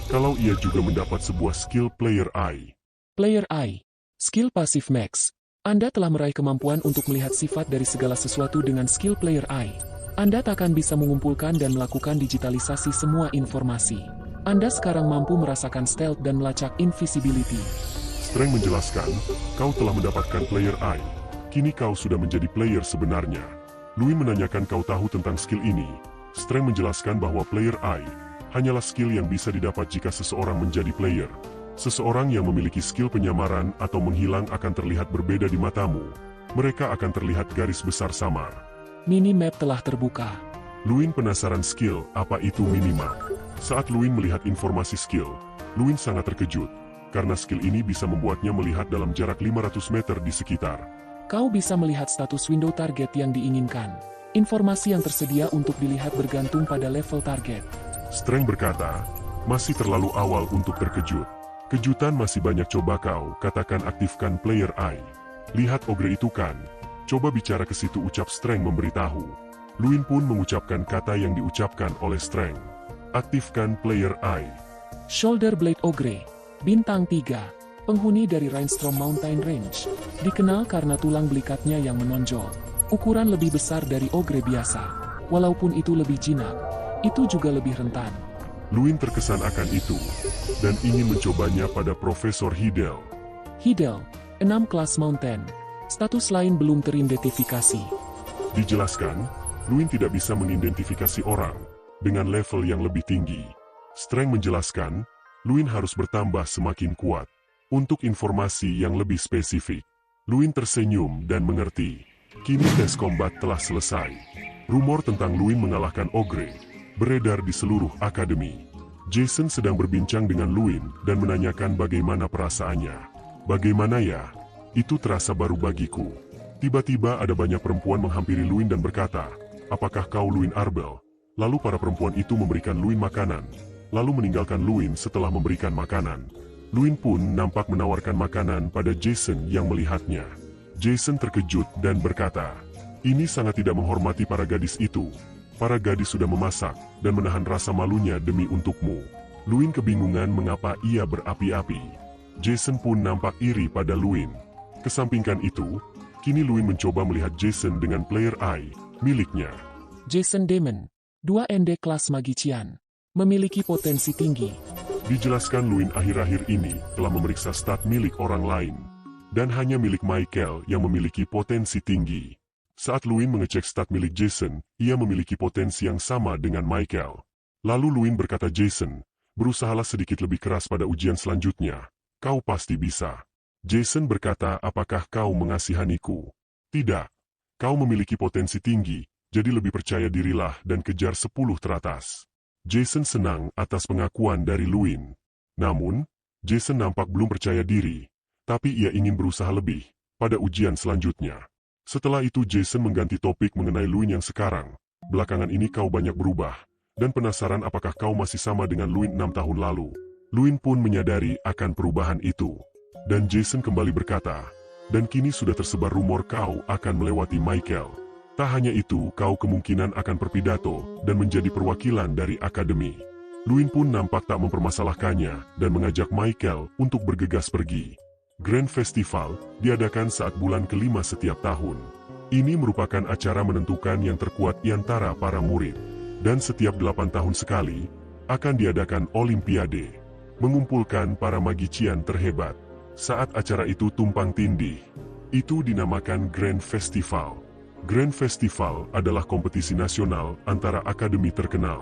kalau ia juga mendapat sebuah skill player I. Player I. Skill pasif max. Anda telah meraih kemampuan untuk melihat sifat dari segala sesuatu dengan skill player I. Anda tak akan bisa mengumpulkan dan melakukan digitalisasi semua informasi. Anda sekarang mampu merasakan stealth dan melacak invisibility. Strength menjelaskan, kau telah mendapatkan player I. Kini kau sudah menjadi player sebenarnya. Luin menanyakan kau tahu tentang skill ini. Strength menjelaskan bahwa player I hanyalah skill yang bisa didapat jika seseorang menjadi player. Seseorang yang memiliki skill penyamaran atau menghilang akan terlihat berbeda di matamu. Mereka akan terlihat garis besar samar. Minimap telah terbuka. Luin penasaran skill apa itu minimap. Saat Luin melihat informasi skill, Luin sangat terkejut. Karena skill ini bisa membuatnya melihat dalam jarak 500 meter di sekitar. Kau bisa melihat status window target yang diinginkan. Informasi yang tersedia untuk dilihat bergantung pada level target. Strength berkata, masih terlalu awal untuk terkejut. Kejutan masih banyak, coba kau katakan aktifkan player I. Lihat ogre itu kan. Coba bicara ke situ, ucap Strength memberitahu. Luin pun mengucapkan kata yang diucapkan oleh Strength. Aktifkan player I. Shoulder Blade Ogre. Bintang 3. Penghuni dari Rhinestrom Mountain Range. Dikenal karena tulang belikatnya yang menonjol. Ukuran lebih besar dari ogre biasa. Walaupun itu lebih jinak, itu juga lebih rentan. Luin terkesan akan itu, dan ingin mencobanya pada Profesor Hidel. Hidel, 6 kelas Mountain. Status lain belum teridentifikasi. Dijelaskan, Luin tidak bisa mengidentifikasi orang dengan level yang lebih tinggi. Strength menjelaskan, Luin harus bertambah semakin kuat. Untuk informasi yang lebih spesifik, Luin tersenyum dan mengerti. Kini tes combat telah selesai. Rumor tentang Luin mengalahkan ogre beredar di seluruh akademi. Jason sedang berbincang dengan Luin dan menanyakan bagaimana perasaannya. Bagaimana ya? Itu terasa baru bagiku. Tiba-tiba ada banyak perempuan menghampiri Luin dan berkata, apakah kau Luin Arbel? Lalu para perempuan itu memberikan Luin makanan, lalu meninggalkan Luin setelah memberikan makanan. Luin pun nampak menawarkan makanan pada Jason yang melihatnya. Jason terkejut dan berkata, ini sangat tidak menghormati para gadis itu. Para gadis sudah memasak dan menahan rasa malunya demi untukmu. Luin kebingungan mengapa ia berapi-api. Jason pun nampak iri pada Luin. Kesampingkan itu, kini Luin mencoba melihat Jason dengan player I miliknya. Jason Demon, 2 ND kelas Magician. Memiliki potensi tinggi. Dijelaskan Luin akhir-akhir ini telah memeriksa stat milik orang lain. Dan hanya milik Michael yang memiliki potensi tinggi. Saat Luin mengecek stat milik Jason, ia memiliki potensi yang sama dengan Michael. Lalu Luin berkata, Jason, berusahalah sedikit lebih keras pada ujian selanjutnya. Kau pasti bisa. Jason berkata, apakah kau mengasihaniku? Tidak. Kau memiliki potensi tinggi, jadi lebih percaya dirilah dan kejar 10 teratas. Jason senang atas pengakuan dari Luin. Namun, Jason nampak belum percaya diri, tapi ia ingin berusaha lebih pada ujian selanjutnya. Setelah itu Jason mengganti topik mengenai Luin yang sekarang. Belakangan ini kau banyak berubah, dan penasaran apakah kau masih sama dengan Luin 6 tahun lalu. Luin pun menyadari akan perubahan itu. Dan Jason kembali berkata, dan kini sudah tersebar rumor kau akan melewati Michael. Tak hanya itu, kau kemungkinan akan berpidato dan menjadi perwakilan dari akademi. Luin pun nampak tak mempermasalahkannya dan mengajak Michael untuk bergegas pergi. Grand Festival diadakan saat bulan kelima setiap tahun. Ini merupakan acara menentukan yang terkuat di antara para murid. Dan setiap 8 tahun sekali, akan diadakan Olimpiade. Mengumpulkan para magician terhebat. Saat acara itu tumpang tindih, itu dinamakan Grand Festival. Grand Festival adalah kompetisi nasional antara akademi terkenal.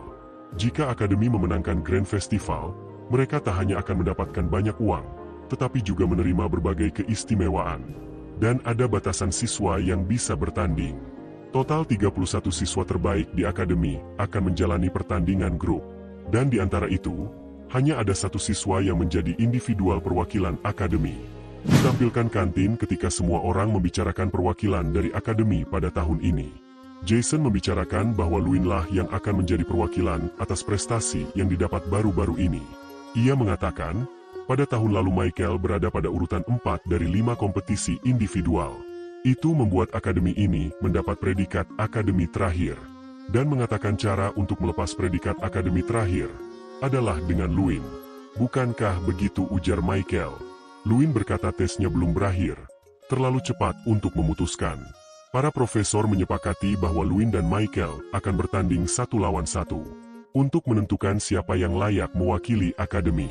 Jika akademi memenangkan Grand Festival, mereka tak hanya akan mendapatkan banyak uang, tetapi juga menerima berbagai keistimewaan. Dan ada batasan siswa yang bisa bertanding. Total 31 siswa terbaik di akademi akan menjalani pertandingan grup. Dan di antara itu, hanya ada 1 siswa yang menjadi individual perwakilan akademi. Ditampilkan kantin ketika semua orang membicarakan perwakilan dari akademi pada tahun ini. Jason membicarakan bahwa Luinlah yang akan menjadi perwakilan atas prestasi yang didapat baru-baru ini. Ia mengatakan, pada tahun lalu Michael berada pada urutan 4 dari 5 kompetisi individual. Itu membuat akademi ini mendapat predikat akademi terakhir. Dan mengatakan cara untuk melepas predikat akademi terakhir adalah dengan Luin. Bukankah begitu, ujar Michael? Luin berkata tesnya belum berakhir. Terlalu cepat untuk memutuskan. Para profesor menyepakati bahwa Luin dan Michael akan bertanding 1 lawan 1. Untuk menentukan siapa yang layak mewakili akademi.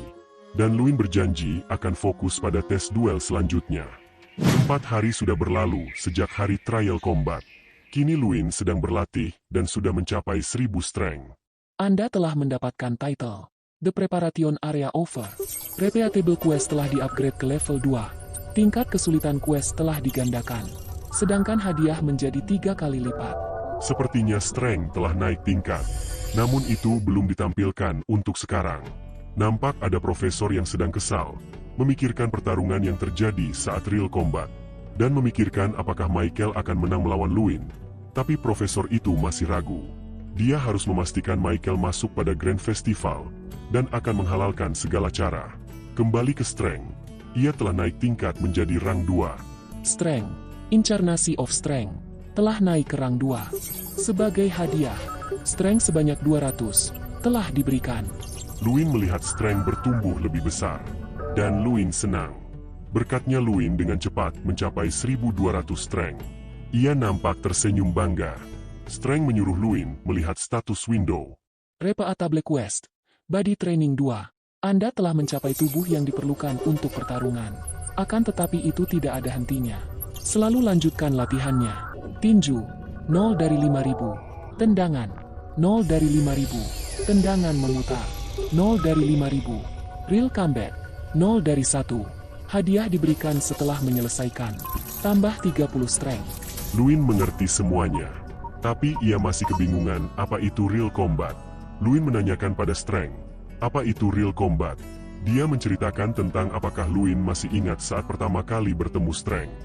Dan Luin berjanji akan fokus pada tes duel selanjutnya. 4 hari sudah berlalu sejak hari trial combat. Kini Luin sedang berlatih dan sudah mencapai 1000 strength. Anda telah mendapatkan title. The Preparation Area Over. Repeatable Quest telah di-upgrade ke level 2. Tingkat kesulitan quest telah digandakan. Sedangkan hadiah menjadi 3 kali lipat. Sepertinya strength telah naik tingkat. Namun itu belum ditampilkan untuk sekarang. Nampak ada profesor yang sedang kesal, memikirkan pertarungan yang terjadi saat real combat, dan memikirkan apakah Michael akan menang melawan Luin. Tapi profesor itu masih ragu. Dia harus memastikan Michael masuk pada Grand Festival, dan akan menghalalkan segala cara. Kembali ke Strength, ia telah naik tingkat menjadi rang 2. Strength, Incarnasi of Strength, telah naik ke rang 2. Sebagai hadiah, Strength sebanyak 200, telah diberikan. Luin melihat Strength bertumbuh lebih besar, dan Luin senang. Berkatnya Luin dengan cepat mencapai 1200 Strength. Ia nampak tersenyum bangga. Strength menyuruh Luin melihat status window. Repeatable Quest, Body Training 2. Anda telah mencapai tubuh yang diperlukan untuk pertarungan. Akan tetapi itu tidak ada hentinya. Selalu lanjutkan latihannya. Tinju, 0 dari 5000. Tendangan, 0 dari 5000. Tendangan memutar, 0 dari 5000. Real Combat, 0 dari 1. Hadiah diberikan setelah menyelesaikan. Tambah 30 Strength. Luin mengerti semuanya. Tapi ia masih kebingungan apa itu real combat. Luin menanyakan pada Strength, apa itu real combat? Dia menceritakan tentang apakah Luin masih ingat saat pertama kali bertemu Strength.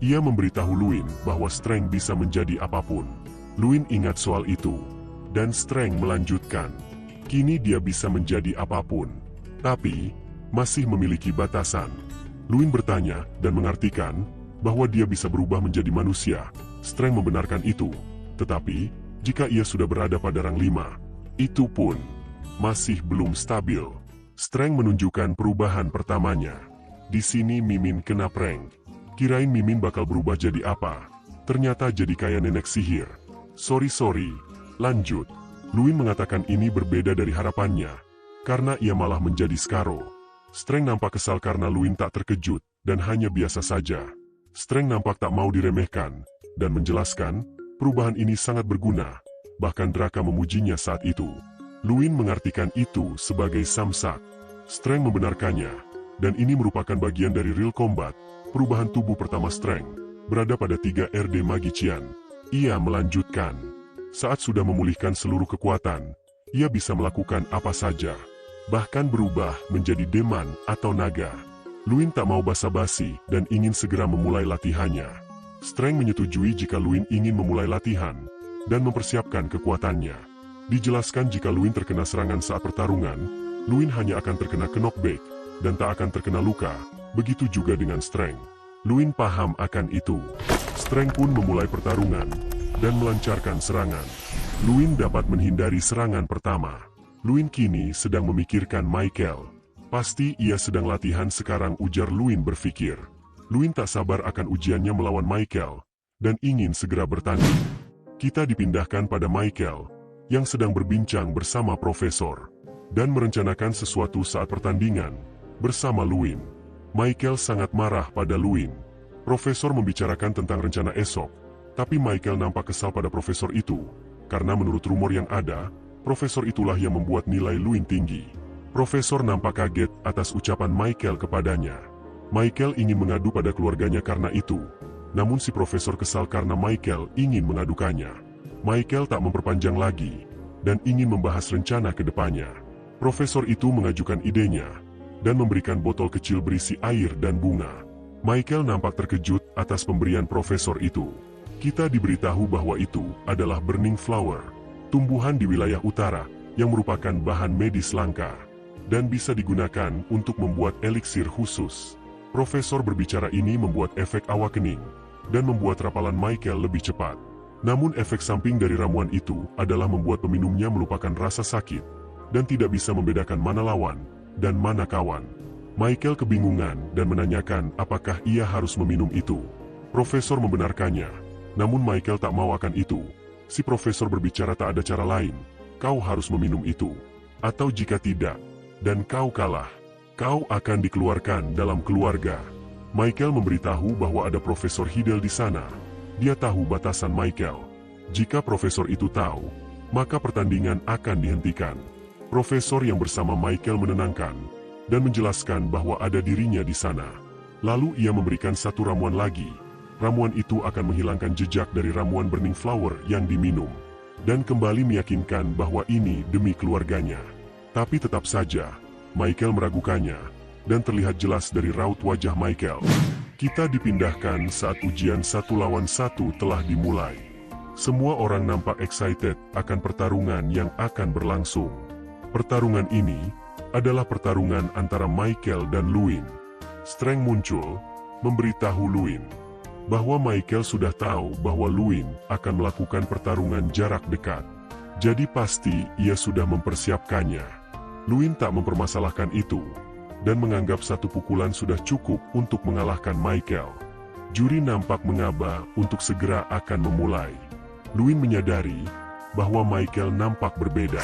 Ia memberitahu Luin bahwa Strength bisa menjadi apapun. Luin ingat soal itu. Dan Strength melanjutkan. Kini dia bisa menjadi apapun. Tapi, masih memiliki batasan. Luin bertanya dan mengartikan bahwa dia bisa berubah menjadi manusia. Strength membenarkan itu. Tetapi, jika ia sudah berada pada rang 5, itu pun masih belum stabil. Strength menunjukkan perubahan pertamanya. Di sini Mimin kena prank. Kirain Mimin bakal berubah jadi apa. Ternyata jadi kayak nenek sihir. Sorry. Lanjut. Luin mengatakan ini berbeda dari harapannya. Karena ia malah menjadi Skaro. Strength nampak kesal karena Luin tak terkejut dan hanya biasa saja. Strength nampak tak mau diremehkan dan menjelaskan perubahan ini sangat berguna. Bahkan Draka memujinya saat itu. Luin mengartikan itu sebagai samsak. Strength membenarkannya, dan ini merupakan bagian dari real combat, perubahan tubuh pertama Strength, berada pada 3 RD Magician. Ia melanjutkan, saat sudah memulihkan seluruh kekuatan, ia bisa melakukan apa saja, bahkan berubah menjadi deman atau naga. Luin tak mau basa-basi dan ingin segera memulai latihannya. Strength menyetujui jika Luin ingin memulai latihan dan mempersiapkan kekuatannya. Dijelaskan jika Luin terkena serangan saat pertarungan, Luin hanya akan terkena knockback dan tak akan terkena luka, begitu juga dengan Strength. Luin paham akan itu. Strength pun memulai pertarungan dan melancarkan serangan. Luin dapat menghindari serangan pertama. Luin kini sedang memikirkan Michael. Pasti ia sedang latihan sekarang, ujar Luin berpikir. Luin tak sabar akan ujiannya melawan Michael dan ingin segera bertanding. Kita dipindahkan pada Michael yang sedang berbincang bersama Profesor dan merencanakan sesuatu saat pertandingan bersama Luin. Michael sangat marah pada Luin. Profesor membicarakan tentang rencana esok, tapi Michael nampak kesal pada Profesor itu karena menurut rumor yang ada, Profesor itulah yang membuat nilai Luin tinggi. Profesor nampak kaget atas ucapan Michael kepadanya. Michael ingin mengadu pada keluarganya karena itu, namun si Profesor kesal karena Michael ingin mengadukannya. Michael tak memperpanjang lagi dan ingin membahas rencana ke depannya. Profesor itu mengajukan idenya dan memberikan botol kecil berisi air dan bunga. Michael nampak terkejut atas pemberian Profesor itu. Kita diberitahu bahwa itu adalah burning flower, tumbuhan di wilayah utara yang merupakan bahan medis langka dan bisa digunakan untuk membuat eliksir khusus. Profesor berbicara ini membuat efek awakening dan membuat rapalan Michael lebih cepat. Namun efek samping dari ramuan itu adalah membuat peminumnya melupakan rasa sakit dan tidak bisa membedakan mana lawan dan mana kawan. Michael kebingungan dan menanyakan apakah ia harus meminum itu. Profesor membenarkannya, namun Michael tak mau akan itu. Si Profesor berbicara tak ada cara lain, kau harus meminum itu. Atau jika tidak, dan kau kalah, kau akan dikeluarkan dalam keluarga. Michael memberitahu bahwa ada Profesor Hidel di sana. Dia tahu batasan Michael. Jika Profesor itu tahu, maka pertandingan akan dihentikan. Profesor yang bersama Michael menenangkan dan menjelaskan bahwa ada dirinya di sana. Lalu ia memberikan satu ramuan lagi. Ramuan itu akan menghilangkan jejak dari ramuan burning flower yang diminum dan kembali meyakinkan bahwa ini demi keluarganya. Tapi tetap saja, Michael meragukannya, dan terlihat jelas dari raut wajah Michael. Kita dipindahkan saat ujian 1 lawan 1 telah dimulai. Semua orang nampak excited akan pertarungan yang akan berlangsung. Pertarungan ini adalah pertarungan antara Michael dan Luin. Strength muncul, memberitahu Luin bahwa Michael sudah tahu bahwa Luin akan melakukan pertarungan jarak dekat. Jadi pasti ia sudah mempersiapkannya. Luin tak mempermasalahkan itu, dan menganggap satu pukulan sudah cukup untuk mengalahkan Michael. Juri nampak mengaba untuk segera akan memulai. Luin menyadari bahwa Michael nampak berbeda.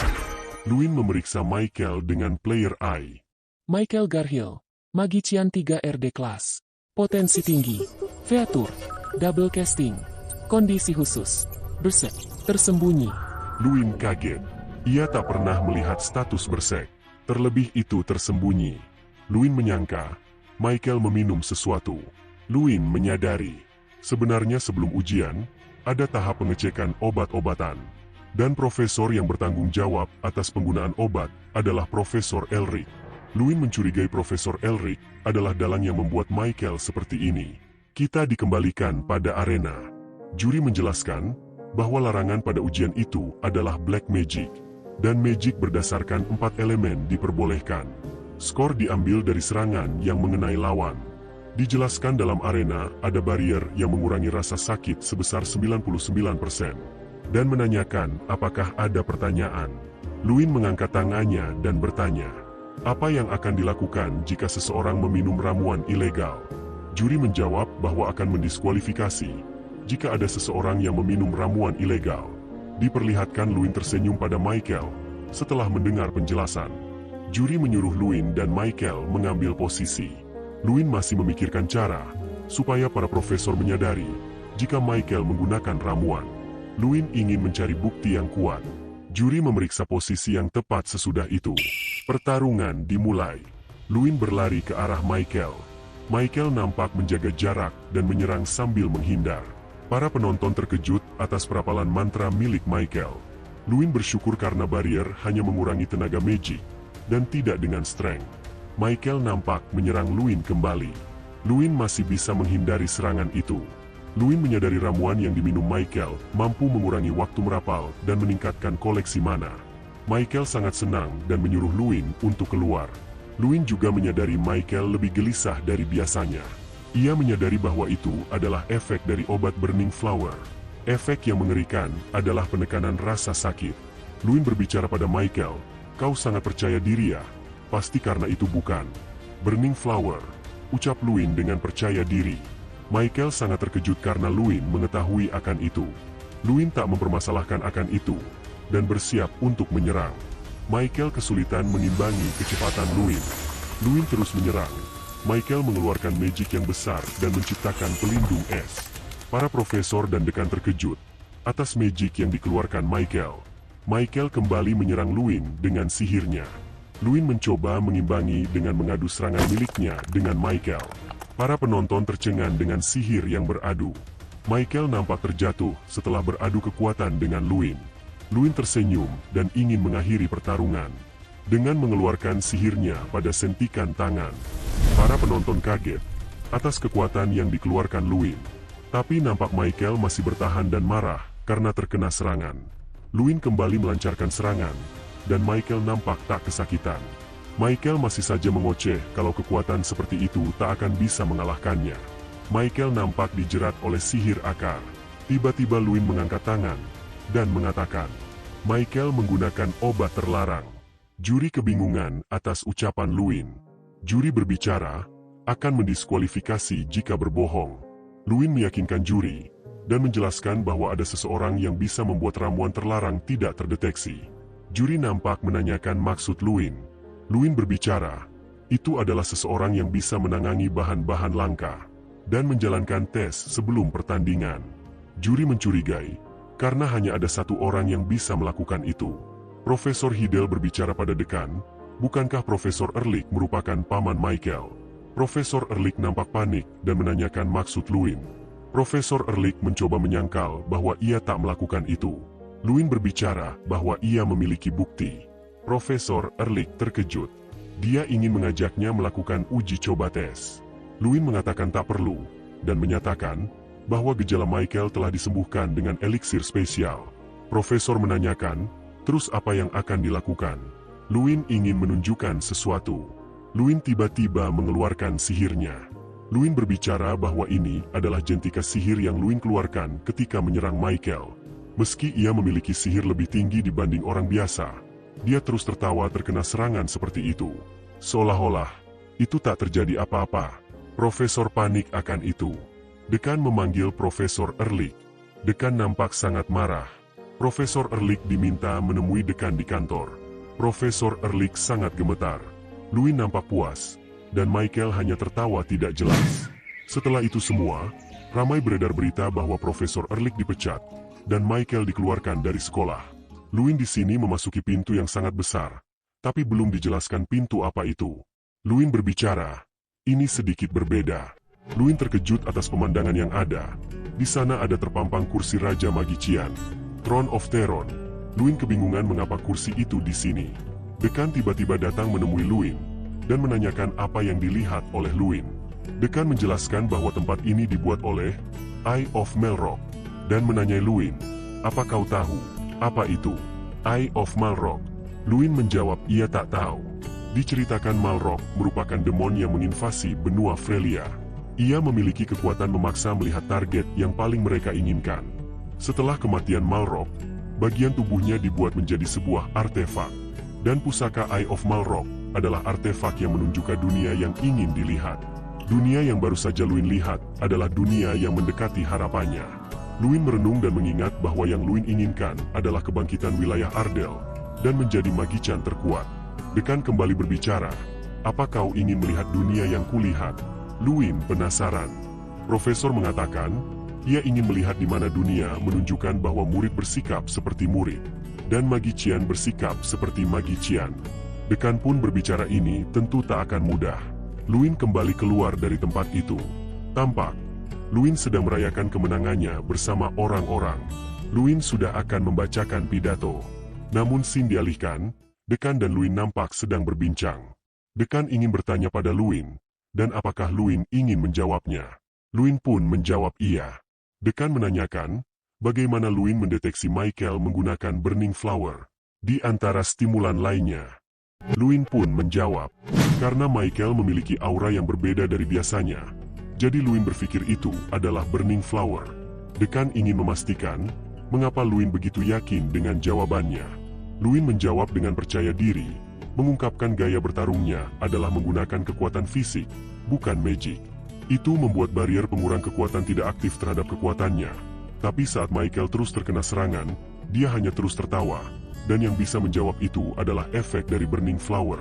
Luin memeriksa Michael dengan player eye. Michael Garhill, Magician 3 RD Class. Potensi tinggi. Featur. Double casting. Kondisi khusus. Berserk. Tersembunyi. Luin kaget. Ia tak pernah melihat status Berserk. Terlebih itu tersembunyi. Luin menyangka Michael meminum sesuatu. Luin menyadari, sebenarnya sebelum ujian, ada tahap pengecekan obat-obatan. Dan profesor yang bertanggung jawab atas penggunaan obat adalah Profesor Elric. Luin mencurigai Profesor Elric adalah dalang yang membuat Michael seperti ini. Kita dikembalikan pada arena. Juri menjelaskan bahwa larangan pada ujian itu adalah Black Magic. Dan magic berdasarkan 4 elemen diperbolehkan. Skor diambil dari serangan yang mengenai lawan. Dijelaskan dalam arena ada barrier yang mengurangi rasa sakit sebesar 99%. Dan menanyakan apakah ada pertanyaan. Luin mengangkat tangannya dan bertanya, apa yang akan dilakukan jika seseorang meminum ramuan ilegal? Juri menjawab bahwa akan mendiskualifikasi jika ada seseorang yang meminum ramuan ilegal. Diperlihatkan Luin tersenyum pada Michael setelah mendengar penjelasan. Juri menyuruh Luin dan Michael mengambil posisi. Luin masih memikirkan cara supaya para profesor menyadari jika Michael menggunakan ramuan. Luin ingin mencari bukti yang kuat. Juri memeriksa posisi yang tepat sesudah itu. Pertarungan dimulai. Luin berlari ke arah Michael. Michael nampak menjaga jarak dan menyerang sambil menghindar. Para penonton terkejut atas perapalan mantra milik Michael. Luin bersyukur karena barrier hanya mengurangi tenaga magic dan tidak dengan strength. Michael nampak menyerang Luin kembali. Luin masih bisa menghindari serangan itu. Luin menyadari ramuan yang diminum Michael mampu mengurangi waktu merapal dan meningkatkan koleksi mana. Michael sangat senang dan menyuruh Luin untuk keluar. Luin juga menyadari Michael lebih gelisah dari biasanya. Ia menyadari bahwa itu adalah efek dari obat Burning Flower. Efek yang mengerikan adalah penekanan rasa sakit. Luin berbicara pada Michael, "Kau sangat percaya diri ya? Pasti karena itu bukan?" "Burning Flower," ucap Luin dengan percaya diri. Michael sangat terkejut karena Luin mengetahui akan itu. Luin tak mempermasalahkan akan itu, dan bersiap untuk menyerang. Michael kesulitan mengimbangi kecepatan Luin. Luin terus menyerang. Michael mengeluarkan magic yang besar dan menciptakan pelindung es. Para profesor dan dekan terkejut atas magic yang dikeluarkan Michael. Michael kembali menyerang Luin dengan sihirnya. Luin mencoba mengimbangi dengan mengadu serangan miliknya dengan Michael. Para penonton tercengang dengan sihir yang beradu. Michael nampak terjatuh setelah beradu kekuatan dengan Luin. Luin tersenyum dan ingin mengakhiri pertarungan dengan mengeluarkan sihirnya pada sentikan tangan. Para penonton kaget atas kekuatan yang dikeluarkan Luin. Tapi nampak Michael masih bertahan dan marah karena terkena serangan. Luin kembali melancarkan serangan, dan Michael nampak tak kesakitan. Michael masih saja mengoceh kalau kekuatan seperti itu tak akan bisa mengalahkannya. Michael nampak dijerat oleh sihir akar. Tiba-tiba Luin mengangkat tangan dan mengatakan, "Michael menggunakan obat terlarang." Juri kebingungan atas ucapan Luin. Juri berbicara akan mendiskualifikasi jika berbohong. Luin meyakinkan juri dan menjelaskan bahwa ada seseorang yang bisa membuat ramuan terlarang tidak terdeteksi. Juri nampak menanyakan maksud Luin. Luin berbicara, itu adalah seseorang yang bisa menangani bahan-bahan langka dan menjalankan tes sebelum pertandingan. Juri mencurigai karena hanya ada satu orang yang bisa melakukan itu. Profesor Hidel berbicara pada dekan, "Bukankah Profesor Erlich merupakan paman Michael?" Profesor Erlich nampak panik dan menanyakan maksud Luin. Profesor Erlich mencoba menyangkal bahwa ia tak melakukan itu. Luin berbicara bahwa ia memiliki bukti. Profesor Erlich terkejut. Dia ingin mengajaknya melakukan uji coba tes. Luin mengatakan tak perlu, dan menyatakan bahwa gejala Michael telah disembuhkan dengan eliksir spesial. Profesor menanyakan, terus apa yang akan dilakukan? Luin ingin menunjukkan sesuatu. Luin tiba-tiba mengeluarkan sihirnya. Luin berbicara bahwa ini adalah jentika sihir yang Luin keluarkan ketika menyerang Michael. Meski ia memiliki sihir lebih tinggi dibanding orang biasa, dia terus tertawa terkena serangan seperti itu. Seolah-olah itu tak terjadi apa-apa. Profesor panik akan itu. Dekan memanggil Profesor Erlich. Dekan nampak sangat marah. Profesor Erlich diminta menemui dekan di kantor. Profesor Erlich sangat gemetar. Luin nampak puas, dan Michael hanya tertawa tidak jelas. Setelah itu semua, ramai beredar berita bahwa Profesor Erlich dipecat, dan Michael dikeluarkan dari sekolah. Luin di sini memasuki pintu yang sangat besar, tapi belum dijelaskan pintu apa itu. Luin berbicara, "Ini sedikit berbeda." Luin terkejut atas pemandangan yang ada. Di sana ada terpampang kursi Raja Magician, Throne of Terror. Luin kebingungan mengapa kursi itu di sini. Dekan tiba-tiba datang menemui Luin dan menanyakan apa yang dilihat oleh Luin. Dekan menjelaskan bahwa tempat ini dibuat oleh Eye of Malrock dan menanyai Luin, "Apa kau tahu apa itu Eye of Malrock?" Luin menjawab ia tak tahu. Diceritakan Malrock merupakan demon yang menginvasi benua Frelia. Ia memiliki kekuatan memaksa melihat target yang paling mereka inginkan. Setelah kematian Malrock, bagian tubuhnya dibuat menjadi sebuah artefak. Dan pusaka Eye of Malrock adalah artefak yang menunjukkan dunia yang ingin dilihat. Dunia yang baru saja Luin lihat adalah dunia yang mendekati harapannya. Luin merenung dan mengingat bahwa yang Luin inginkan adalah kebangkitan wilayah Ardell dan menjadi magician terkuat. Dekan kembali berbicara, "Apa kau ingin melihat dunia yang kulihat?" Luin penasaran. Profesor mengatakan, Ia ingin melihat di mana dunia menunjukkan bahwa murid bersikap seperti murid, dan magician bersikap seperti magician. Dekan pun berbicara ini tentu tak akan mudah. Luin kembali keluar dari tempat itu. Tampak, Luin sedang merayakan kemenangannya bersama orang-orang. Luin sudah akan membacakan pidato. Namun scene dialihkan, Dekan dan Luin nampak sedang berbincang. Dekan ingin bertanya pada Luin, dan apakah Luin ingin menjawabnya. Luin pun menjawab iya. Dekan menanyakan, bagaimana Luin mendeteksi Michael menggunakan Burning Flower, di antara stimulan lainnya. Luin pun menjawab, karena Michael memiliki aura yang berbeda dari biasanya. Jadi Luin berpikir itu adalah Burning Flower. Dekan ingin memastikan, mengapa Luin begitu yakin dengan jawabannya. Luin menjawab dengan percaya diri, mengungkapkan gaya bertarungnya adalah menggunakan kekuatan fisik, bukan magic. Itu membuat barrier pengurang kekuatan tidak aktif terhadap kekuatannya. Tapi saat Michael terus terkena serangan, dia hanya terus tertawa. Dan yang bisa menjawab itu adalah efek dari Burning Flower.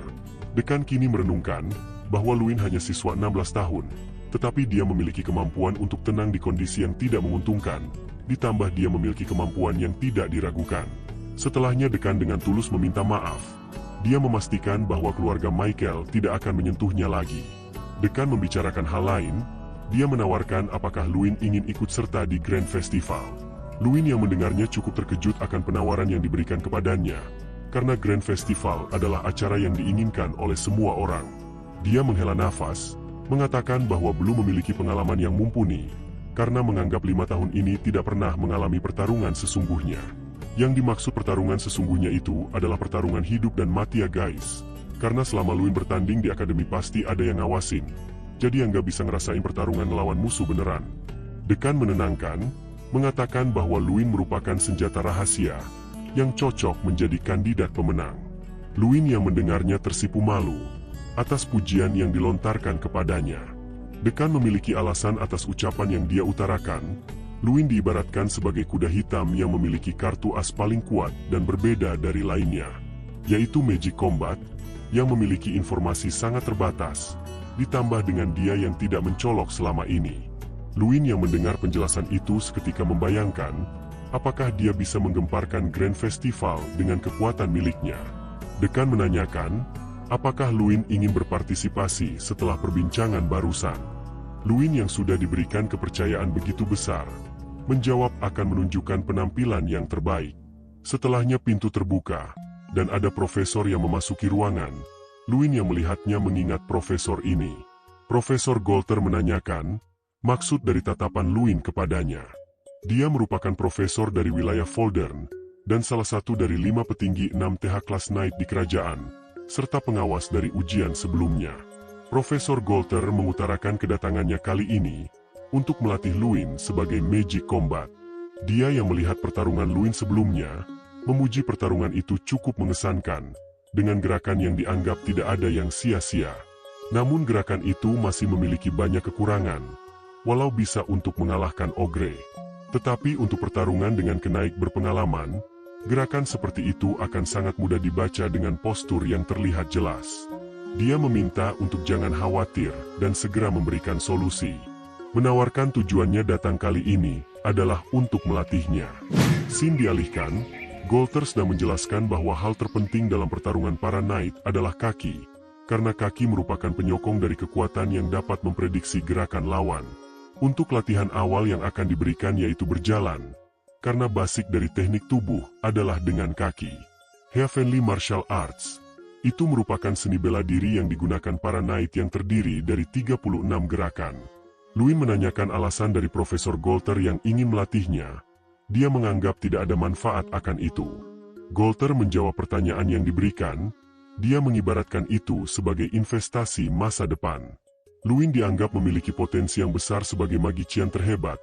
Dekan kini merenungkan bahwa Luin hanya siswa 16 tahun. Tetapi dia memiliki kemampuan untuk tenang di kondisi yang tidak menguntungkan. Ditambah dia memiliki kemampuan yang tidak diragukan. Setelahnya Dekan dengan tulus meminta maaf. Dia memastikan bahwa keluarga Michael tidak akan menyentuhnya lagi. Dekan membicarakan hal lain, dia menawarkan apakah Luin ingin ikut serta di Grand Festival. Luin yang mendengarnya cukup terkejut akan penawaran yang diberikan kepadanya, karena Grand Festival adalah acara yang diinginkan oleh semua orang. Dia menghela nafas, mengatakan bahwa belum memiliki pengalaman yang mumpuni, karena menganggap 5 tahun ini tidak pernah mengalami pertarungan sesungguhnya. Yang dimaksud pertarungan sesungguhnya itu adalah pertarungan hidup dan mati ya guys. Karena selama Luin bertanding di akademi pasti ada yang ngawasin. Jadi yang gak bisa ngerasain pertarungan melawan musuh beneran. Dekan menenangkan, mengatakan bahwa Luin merupakan senjata rahasia yang cocok menjadi kandidat pemenang. Luin yang mendengarnya tersipu malu atas pujian yang dilontarkan kepadanya. Dekan memiliki alasan atas ucapan yang dia utarakan. Luin diibaratkan sebagai kuda hitam yang memiliki kartu as paling kuat dan berbeda dari lainnya, yaitu Magic Combat, yang memiliki informasi sangat terbatas, ditambah dengan dia yang tidak mencolok selama ini. Luin yang mendengar penjelasan itu seketika membayangkan, apakah dia bisa menggemparkan Grand Festival dengan kekuatan miliknya. Dekan menanyakan, apakah Luin ingin berpartisipasi setelah perbincangan barusan. Luin yang sudah diberikan kepercayaan begitu besar, menjawab akan menunjukkan penampilan yang terbaik. Setelahnya pintu terbuka, dan ada profesor yang memasuki ruangan. Luin yang melihatnya mengingat profesor ini. Profesor Golter menanyakan maksud dari tatapan Luin kepadanya. Dia merupakan profesor dari wilayah Voldern, dan salah satu dari 5 petinggi 6 TH Class Knight di kerajaan, serta pengawas dari ujian sebelumnya. Profesor Golter mengutarakan kedatangannya kali ini untuk melatih Luin sebagai Magic Combat. Dia yang melihat pertarungan Luin sebelumnya, memuji pertarungan itu cukup mengesankan, dengan gerakan yang dianggap tidak ada yang sia-sia. Namun gerakan itu masih memiliki banyak kekurangan, walau bisa untuk mengalahkan Ogre. Tetapi untuk pertarungan dengan kenaik berpengalaman, gerakan seperti itu akan sangat mudah dibaca dengan postur yang terlihat jelas. Dia meminta untuk jangan khawatir dan segera memberikan solusi. Menawarkan tujuannya datang kali ini adalah untuk melatihnya. Scene dialihkan, Golter sedang menjelaskan bahwa hal terpenting dalam pertarungan para knight adalah kaki, karena kaki merupakan penyokong dari kekuatan yang dapat memprediksi gerakan lawan. Untuk latihan awal yang akan diberikan yaitu berjalan, karena basic dari teknik tubuh adalah dengan kaki. Heavenly Martial Arts, itu merupakan seni bela diri yang digunakan para knight yang terdiri dari 36 gerakan. Luin menanyakan alasan dari Profesor Golter yang ingin melatihnya. Dia menganggap tidak ada manfaat akan itu. Golter menjawab pertanyaan yang diberikan. Dia mengibaratkan itu sebagai investasi masa depan. Luin dianggap memiliki potensi yang besar sebagai magician terhebat.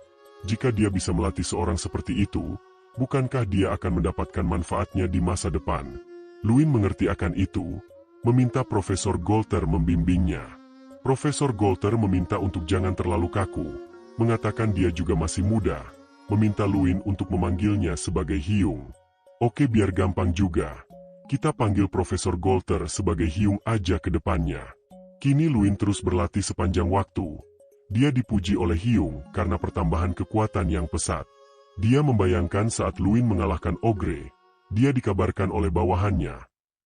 Jika dia bisa melatih seorang seperti itu, bukankah dia akan mendapatkan manfaatnya di masa depan? Luin mengerti akan itu, meminta Profesor Golter membimbingnya. Profesor Golter meminta untuk jangan terlalu kaku, mengatakan dia juga masih muda, meminta Luin untuk memanggilnya sebagai Hyung. Oke, biar gampang juga, kita panggil Profesor Golter sebagai Hyung aja ke depannya. Kini Luin terus berlatih sepanjang waktu. Dia dipuji oleh Hyung karena pertambahan kekuatan yang pesat. Dia membayangkan saat Luin mengalahkan Ogre, dia dikabarkan oleh bawahannya,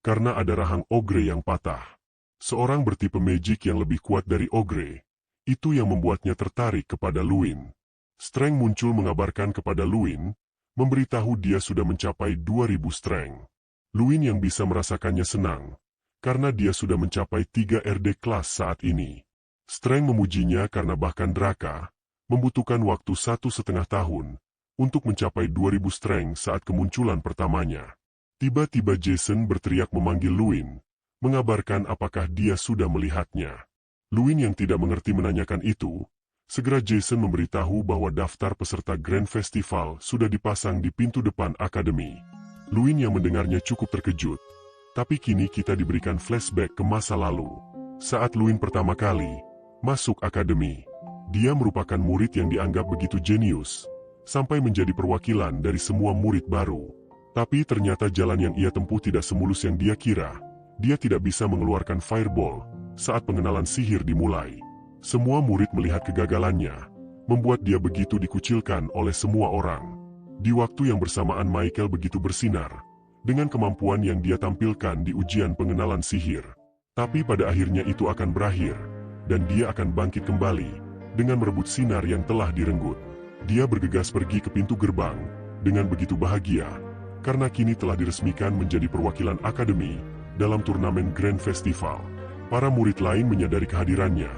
karena ada rahang Ogre yang patah. Seorang bertipe magic yang lebih kuat dari Ogre, itu yang membuatnya tertarik kepada Luin. Strength muncul mengabarkan kepada Luin, memberitahu dia sudah mencapai 2000 strength. Luin yang bisa merasakannya senang, karena dia sudah mencapai 3 RD kelas saat ini. Strength memujinya karena bahkan Draka membutuhkan waktu 1,5 tahun untuk mencapai 2000 strength saat kemunculan pertamanya. Tiba-tiba Jason berteriak memanggil Luin, mengabarkan apakah dia sudah melihatnya. Luin yang tidak mengerti menanyakan itu, segera Jason memberitahu bahwa daftar peserta Grand Festival sudah dipasang di pintu depan akademi. Luin yang mendengarnya cukup terkejut, tapi kini kita diberikan flashback ke masa lalu. Saat Luin pertama kali masuk akademi, dia merupakan murid yang dianggap begitu jenius, sampai menjadi perwakilan dari semua murid baru. Tapi ternyata jalan yang ia tempuh tidak semulus yang dia kira. Dia tidak bisa mengeluarkan fireball saat pengenalan sihir dimulai. Semua murid melihat kegagalannya, membuat dia begitu dikucilkan oleh semua orang. Di waktu yang bersamaan Michael begitu bersinar, dengan kemampuan yang dia tampilkan di ujian pengenalan sihir. Tapi pada akhirnya itu akan berakhir, dan dia akan bangkit kembali, dengan merebut sinar yang telah direnggut. Dia bergegas pergi ke pintu gerbang, dengan begitu bahagia, karena kini telah diresmikan menjadi perwakilan akademi, dalam turnamen Grand Festival. Para murid lain menyadari kehadirannya,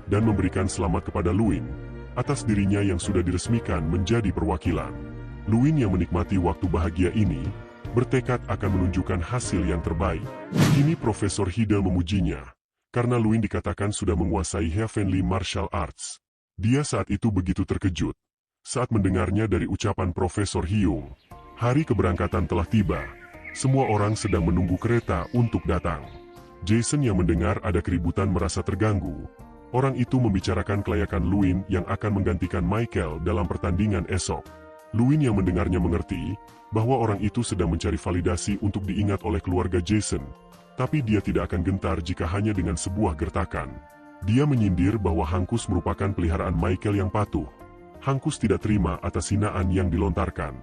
dan memberikan selamat kepada Luin, atas dirinya yang sudah diresmikan menjadi perwakilan. Luin yang menikmati waktu bahagia ini, bertekad akan menunjukkan hasil yang terbaik. Kini Profesor Hidel memujinya, karena Luin dikatakan sudah menguasai Heavenly Martial Arts. Dia saat itu begitu terkejut, saat mendengarnya dari ucapan Profesor Hyung. Hari keberangkatan telah tiba, semua orang sedang menunggu kereta untuk datang. Jason yang mendengar ada keributan merasa terganggu. Orang itu membicarakan kelayakan Luin yang akan menggantikan Michael dalam pertandingan esok. Luin yang mendengarnya mengerti bahwa orang itu sedang mencari validasi untuk diingat oleh keluarga Jason, tapi dia tidak akan gentar jika hanya dengan sebuah gertakan. Dia menyindir bahwa Hankus merupakan peliharaan Michael yang patuh. Hankus tidak terima atas hinaan yang dilontarkan.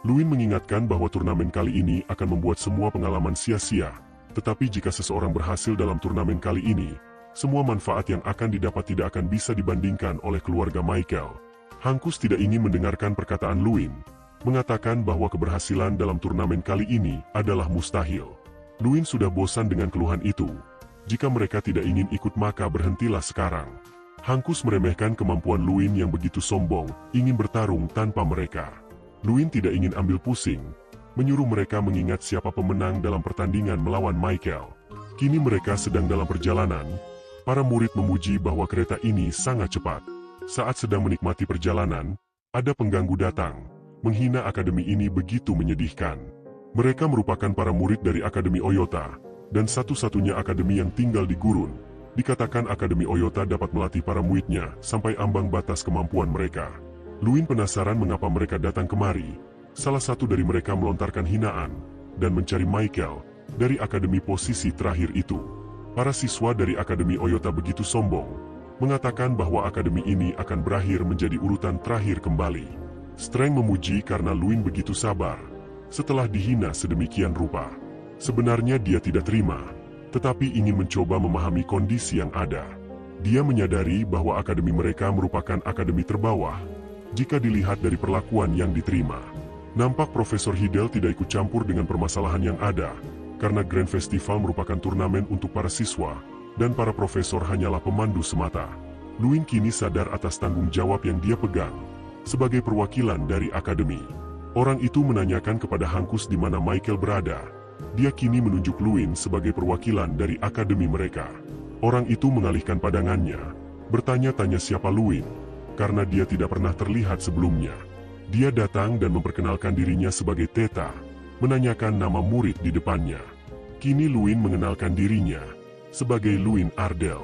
Luin mengingatkan bahwa turnamen kali ini akan membuat semua pengalaman sia-sia, tetapi jika seseorang berhasil dalam turnamen kali ini, semua manfaat yang akan didapat tidak akan bisa dibandingkan oleh keluarga Michael. Hankus tidak ingin mendengarkan perkataan Luin, mengatakan bahwa keberhasilan dalam turnamen kali ini adalah mustahil. Luin sudah bosan dengan keluhan itu. Jika mereka tidak ingin ikut maka berhentilah sekarang. Hankus meremehkan kemampuan Luin yang begitu sombong, ingin bertarung tanpa mereka. Luin tidak ingin ambil pusing, menyuruh mereka mengingat siapa pemenang dalam pertandingan melawan Michael. Kini mereka sedang dalam perjalanan, para murid memuji bahwa kereta ini sangat cepat. Saat sedang menikmati perjalanan, ada pengganggu datang, menghina akademi ini begitu menyedihkan. Mereka merupakan para murid dari Akademi Oyota, dan satu-satunya akademi yang tinggal di gurun. Dikatakan Akademi Oyota dapat melatih para muridnya sampai ambang batas kemampuan mereka. Luin penasaran mengapa mereka datang kemari. Salah satu dari mereka melontarkan hinaan, dan mencari Michael, dari akademi posisi terakhir itu. Para siswa dari Akademi Oyota begitu sombong, mengatakan bahwa akademi ini akan berakhir menjadi urutan terakhir kembali. Strength memuji karena Luin begitu sabar, setelah dihina sedemikian rupa. Sebenarnya dia tidak terima, tetapi ingin mencoba memahami kondisi yang ada. Dia menyadari bahwa akademi mereka merupakan akademi terbawah, jika dilihat dari perlakuan yang diterima. Nampak Profesor Hidel tidak ikut campur dengan permasalahan yang ada, karena Grand Festival merupakan turnamen untuk para siswa, dan para profesor hanyalah pemandu semata. Luin kini sadar atas tanggung jawab yang dia pegang, sebagai perwakilan dari akademi. Orang itu menanyakan kepada Hankus di mana Michael berada. Dia kini menunjuk Luin sebagai perwakilan dari akademi mereka. Orang itu mengalihkan pandangannya, bertanya-tanya siapa Luin, karena dia tidak pernah terlihat sebelumnya. Dia datang dan memperkenalkan dirinya sebagai Theta, menanyakan nama murid di depannya. Kini Luin mengenalkan dirinya sebagai Luin Ardell.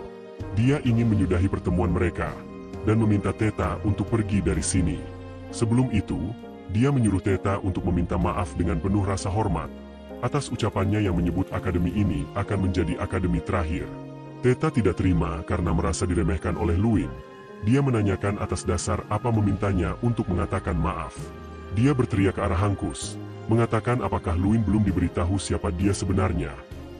Dia ingin menyudahi pertemuan mereka, dan meminta Theta untuk pergi dari sini. Sebelum itu, dia menyuruh Theta untuk meminta maaf dengan penuh rasa hormat, atas ucapannya yang menyebut akademi ini akan menjadi akademi terakhir. Theta tidak terima karena merasa diremehkan oleh Luin, Dia menanyakan atas dasar apa memintanya untuk mengatakan maaf. Dia berteriak ke arah Hankus, mengatakan apakah Luin belum diberitahu siapa dia sebenarnya.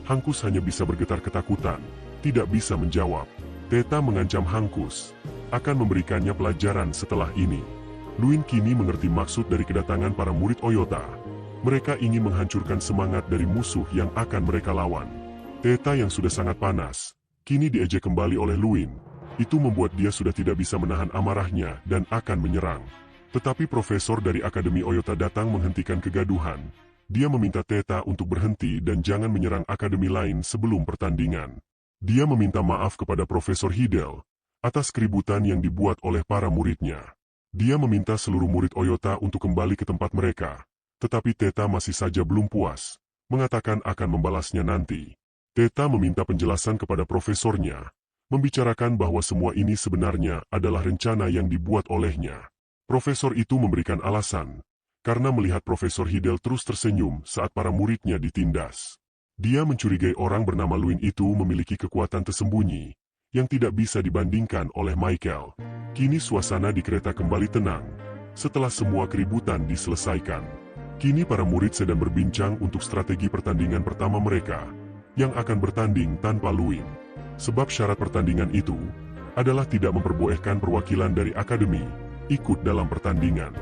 Hankus hanya bisa bergetar ketakutan, tidak bisa menjawab. Theta mengancam Hankus akan memberikannya pelajaran setelah ini. Luin kini mengerti maksud dari kedatangan para murid Oyota. Mereka ingin menghancurkan semangat dari musuh yang akan mereka lawan. Theta yang sudah sangat panas, kini diejek kembali oleh Luin. Itu membuat dia sudah tidak bisa menahan amarahnya dan akan menyerang. Tetapi profesor dari Akademi Oyota datang menghentikan kegaduhan. Dia meminta Theta untuk berhenti dan jangan menyerang akademi lain sebelum pertandingan. Dia meminta maaf kepada Profesor Hidel atas keributan yang dibuat oleh para muridnya. Dia meminta seluruh murid Oyota untuk kembali ke tempat mereka. Tetapi Theta masih saja belum puas, mengatakan akan membalasnya nanti. Theta meminta penjelasan kepada profesornya, membicarakan bahwa semua ini sebenarnya adalah rencana yang dibuat olehnya. Profesor itu memberikan alasan, karena melihat Profesor Hidel terus tersenyum saat para muridnya ditindas. Dia mencurigai orang bernama Luin itu memiliki kekuatan tersembunyi, yang tidak bisa dibandingkan oleh Michael. Kini suasana di kereta kembali tenang, setelah semua keributan diselesaikan. Kini para murid sedang berbincang untuk strategi pertandingan pertama mereka, yang akan bertanding tanpa Luin. Sebab syarat pertandingan itu adalah tidak memperbolehkan perwakilan dari akademi ikut dalam pertandingan.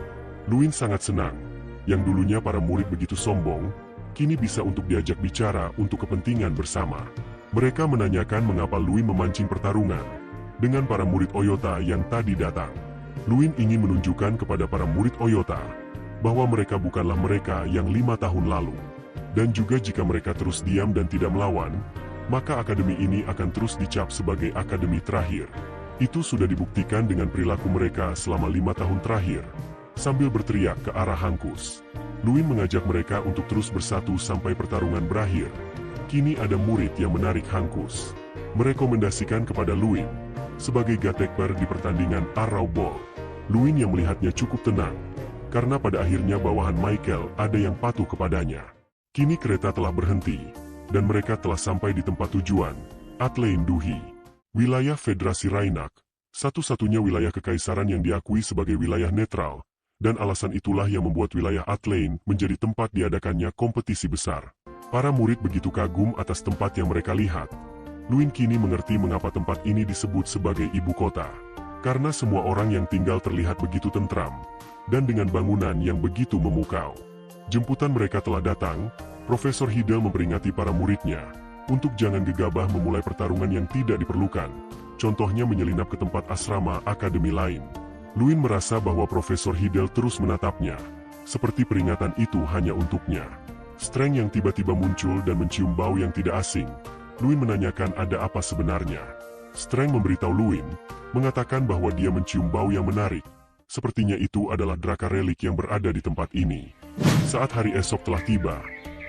Luin sangat senang, yang dulunya para murid begitu sombong, kini bisa untuk diajak bicara untuk kepentingan bersama. Mereka menanyakan mengapa Luin memancing pertarungan dengan para murid Oyota yang tadi datang. Luin ingin menunjukkan kepada para murid Oyota bahwa mereka bukanlah mereka yang 5 tahun lalu. Dan juga jika mereka terus diam dan tidak melawan, maka akademi ini akan terus dicap sebagai akademi terakhir. Itu sudah dibuktikan dengan perilaku mereka selama 5 tahun terakhir. Sambil berteriak ke arah Hankus, Luin mengajak mereka untuk terus bersatu sampai pertarungan berakhir. Kini ada murid yang menarik Hankus, merekomendasikan kepada Luin sebagai gatekeeper di pertandingan Arrow Ball. Luin yang melihatnya cukup tenang, karena pada akhirnya bawahan Michael ada yang patuh kepadanya. Kini kereta telah berhenti, dan mereka telah sampai di tempat tujuan, Atlein Duhi. Wilayah Federasi Rainak, satu-satunya wilayah kekaisaran yang diakui sebagai wilayah netral, dan alasan itulah yang membuat wilayah Atlein menjadi tempat diadakannya kompetisi besar. Para murid begitu kagum atas tempat yang mereka lihat. Luin kini mengerti mengapa tempat ini disebut sebagai ibu kota. Karena semua orang yang tinggal terlihat begitu tentram, dan dengan bangunan yang begitu memukau. Jemputan mereka telah datang. Profesor Hidel memperingati para muridnya untuk jangan gegabah memulai pertarungan yang tidak diperlukan, contohnya menyelinap ke tempat asrama akademi lain. Luin merasa bahwa Profesor Hidel terus menatapnya, seperti peringatan itu hanya untuknya. Streng yang tiba-tiba muncul dan mencium bau yang tidak asing. Luin menanyakan ada apa sebenarnya. Streng memberitahu Luin, mengatakan bahwa dia mencium bau yang menarik. Sepertinya itu adalah draka relik yang berada di tempat ini. Saat hari esok telah tiba,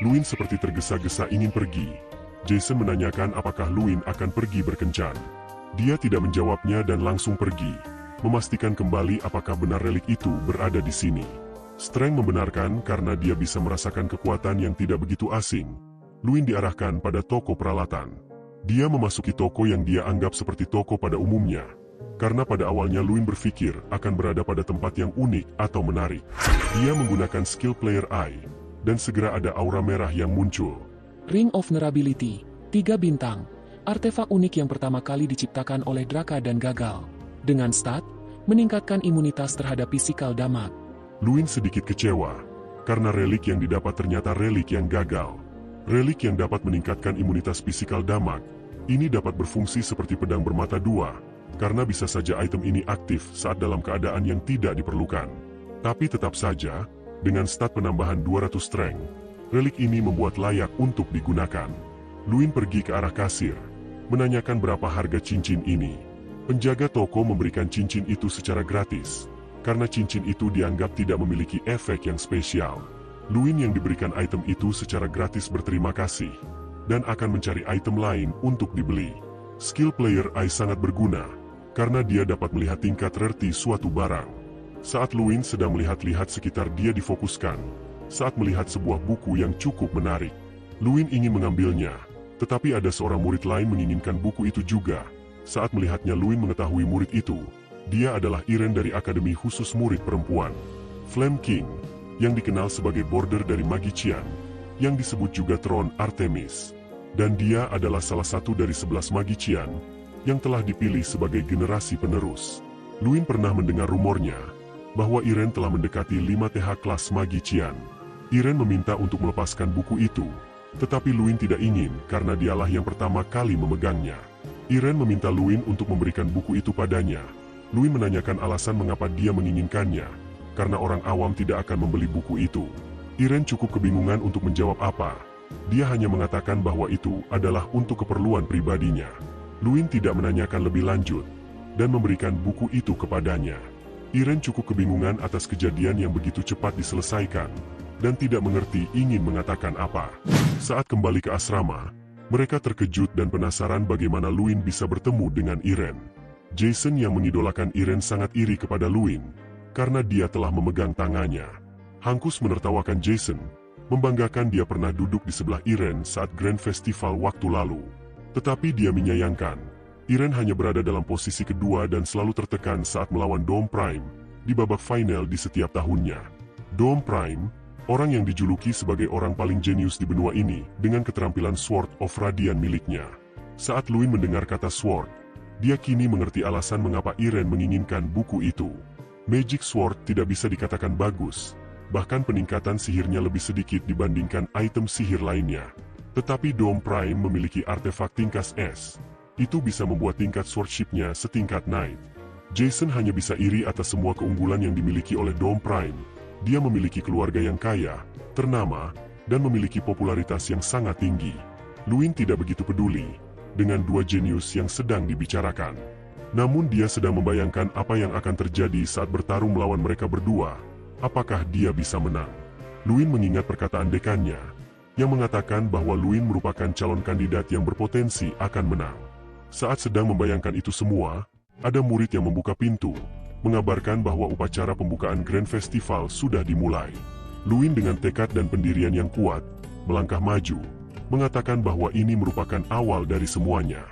Luin seperti tergesa-gesa ingin pergi. Jason menanyakan apakah Luin akan pergi berkencan. Dia tidak menjawabnya dan langsung pergi, memastikan kembali apakah benar relik itu berada di sini. Streng membenarkan karena dia bisa merasakan kekuatan yang tidak begitu asing. Luin diarahkan pada toko peralatan. Dia memasuki toko yang dia anggap seperti toko pada umumnya. Karena pada awalnya Luin berpikir akan berada pada tempat yang unik atau menarik. Dia menggunakan skill player eye, dan segera ada aura merah yang muncul. Ring of Nerability, 3 bintang. Artefak unik yang pertama kali diciptakan oleh Draka dan gagal. Dengan stat, meningkatkan imunitas terhadap physical damage. Luin sedikit kecewa, karena relik yang didapat ternyata relik yang gagal. Relik yang dapat meningkatkan imunitas physical damage, ini dapat berfungsi seperti pedang bermata dua, karena bisa saja item ini aktif saat dalam keadaan yang tidak diperlukan. Tapi tetap saja, dengan stat penambahan 200 strength, relik ini membuat layak untuk digunakan. Luin pergi ke arah kasir, menanyakan berapa harga cincin ini. Penjaga toko memberikan cincin itu secara gratis, karena cincin itu dianggap tidak memiliki efek yang spesial. Luin yang diberikan item itu secara gratis berterima kasih, dan akan mencari item lain untuk dibeli. Skill player eye sangat berguna, karena dia dapat melihat tingkat rarity suatu barang. Saat Luin sedang melihat-lihat sekitar dia difokuskan, saat melihat sebuah buku yang cukup menarik. Luin ingin mengambilnya, tetapi ada seorang murid lain menginginkan buku itu juga. Saat melihatnya Luin mengetahui murid itu Dia adalah Irene dari Akademi Khusus Murid Perempuan, Flame King, yang dikenal sebagai border dari Magician, yang disebut juga Throne Artemis. Dan dia adalah salah satu dari 11 Magician yang telah dipilih sebagai generasi penerus. Luin pernah mendengar rumornya bahwa Irene telah mendekati 5 TH kelas Magician. Irene meminta untuk melepaskan buku itu, tetapi Luin tidak ingin karena dialah yang pertama kali memegangnya. Irene meminta Luin untuk memberikan buku itu padanya. Luin menanyakan alasan mengapa dia menginginkannya, karena orang awam tidak akan membeli buku itu. Irene cukup kebingungan untuk menjawab apa. Dia hanya mengatakan bahwa itu adalah untuk keperluan pribadinya. Luin tidak menanyakan lebih lanjut, dan memberikan buku itu kepadanya. Irene cukup kebingungan atas kejadian yang begitu cepat diselesaikan, dan tidak mengerti ingin mengatakan apa. Saat kembali ke asrama, mereka terkejut dan penasaran bagaimana Luin bisa bertemu dengan Irene. Jason yang mengidolakan Irene sangat iri kepada Luin, karena dia telah memegang tangannya. Hankus menertawakan Jason, membanggakan dia pernah duduk di sebelah Irene saat Grand Festival waktu lalu. Tetapi dia menyayangkan, Irene hanya berada dalam posisi kedua dan selalu tertekan saat melawan Dome Prime di babak final di setiap tahunnya. Dome Prime, orang yang dijuluki sebagai orang paling jenius di benua ini dengan keterampilan Sword of Radiant miliknya. Saat Luin mendengar kata Sword, dia kini mengerti alasan mengapa Irene menginginkan buku itu. Magic Sword tidak bisa dikatakan bagus, bahkan peningkatan sihirnya lebih sedikit dibandingkan item sihir lainnya. Tetapi Dome Prime memiliki artefak tingkat S. Itu bisa membuat tingkat swordship-nya setingkat Knight. Jason hanya bisa iri atas semua keunggulan yang dimiliki oleh Dome Prime. Dia memiliki keluarga yang kaya, ternama, dan memiliki popularitas yang sangat tinggi. Luin tidak begitu peduli dengan dua jenius yang sedang dibicarakan. Namun dia sedang membayangkan apa yang akan terjadi saat bertarung melawan mereka berdua. Apakah dia bisa menang? Luin mengingat perkataan dekannya, yang mengatakan bahwa Luin merupakan calon kandidat yang berpotensi akan menang. Saat sedang membayangkan itu semua, ada murid yang membuka pintu, mengabarkan bahwa upacara pembukaan Grand Festival sudah dimulai. Luin dengan tekad dan pendirian yang kuat, melangkah maju, mengatakan bahwa ini merupakan awal dari semuanya.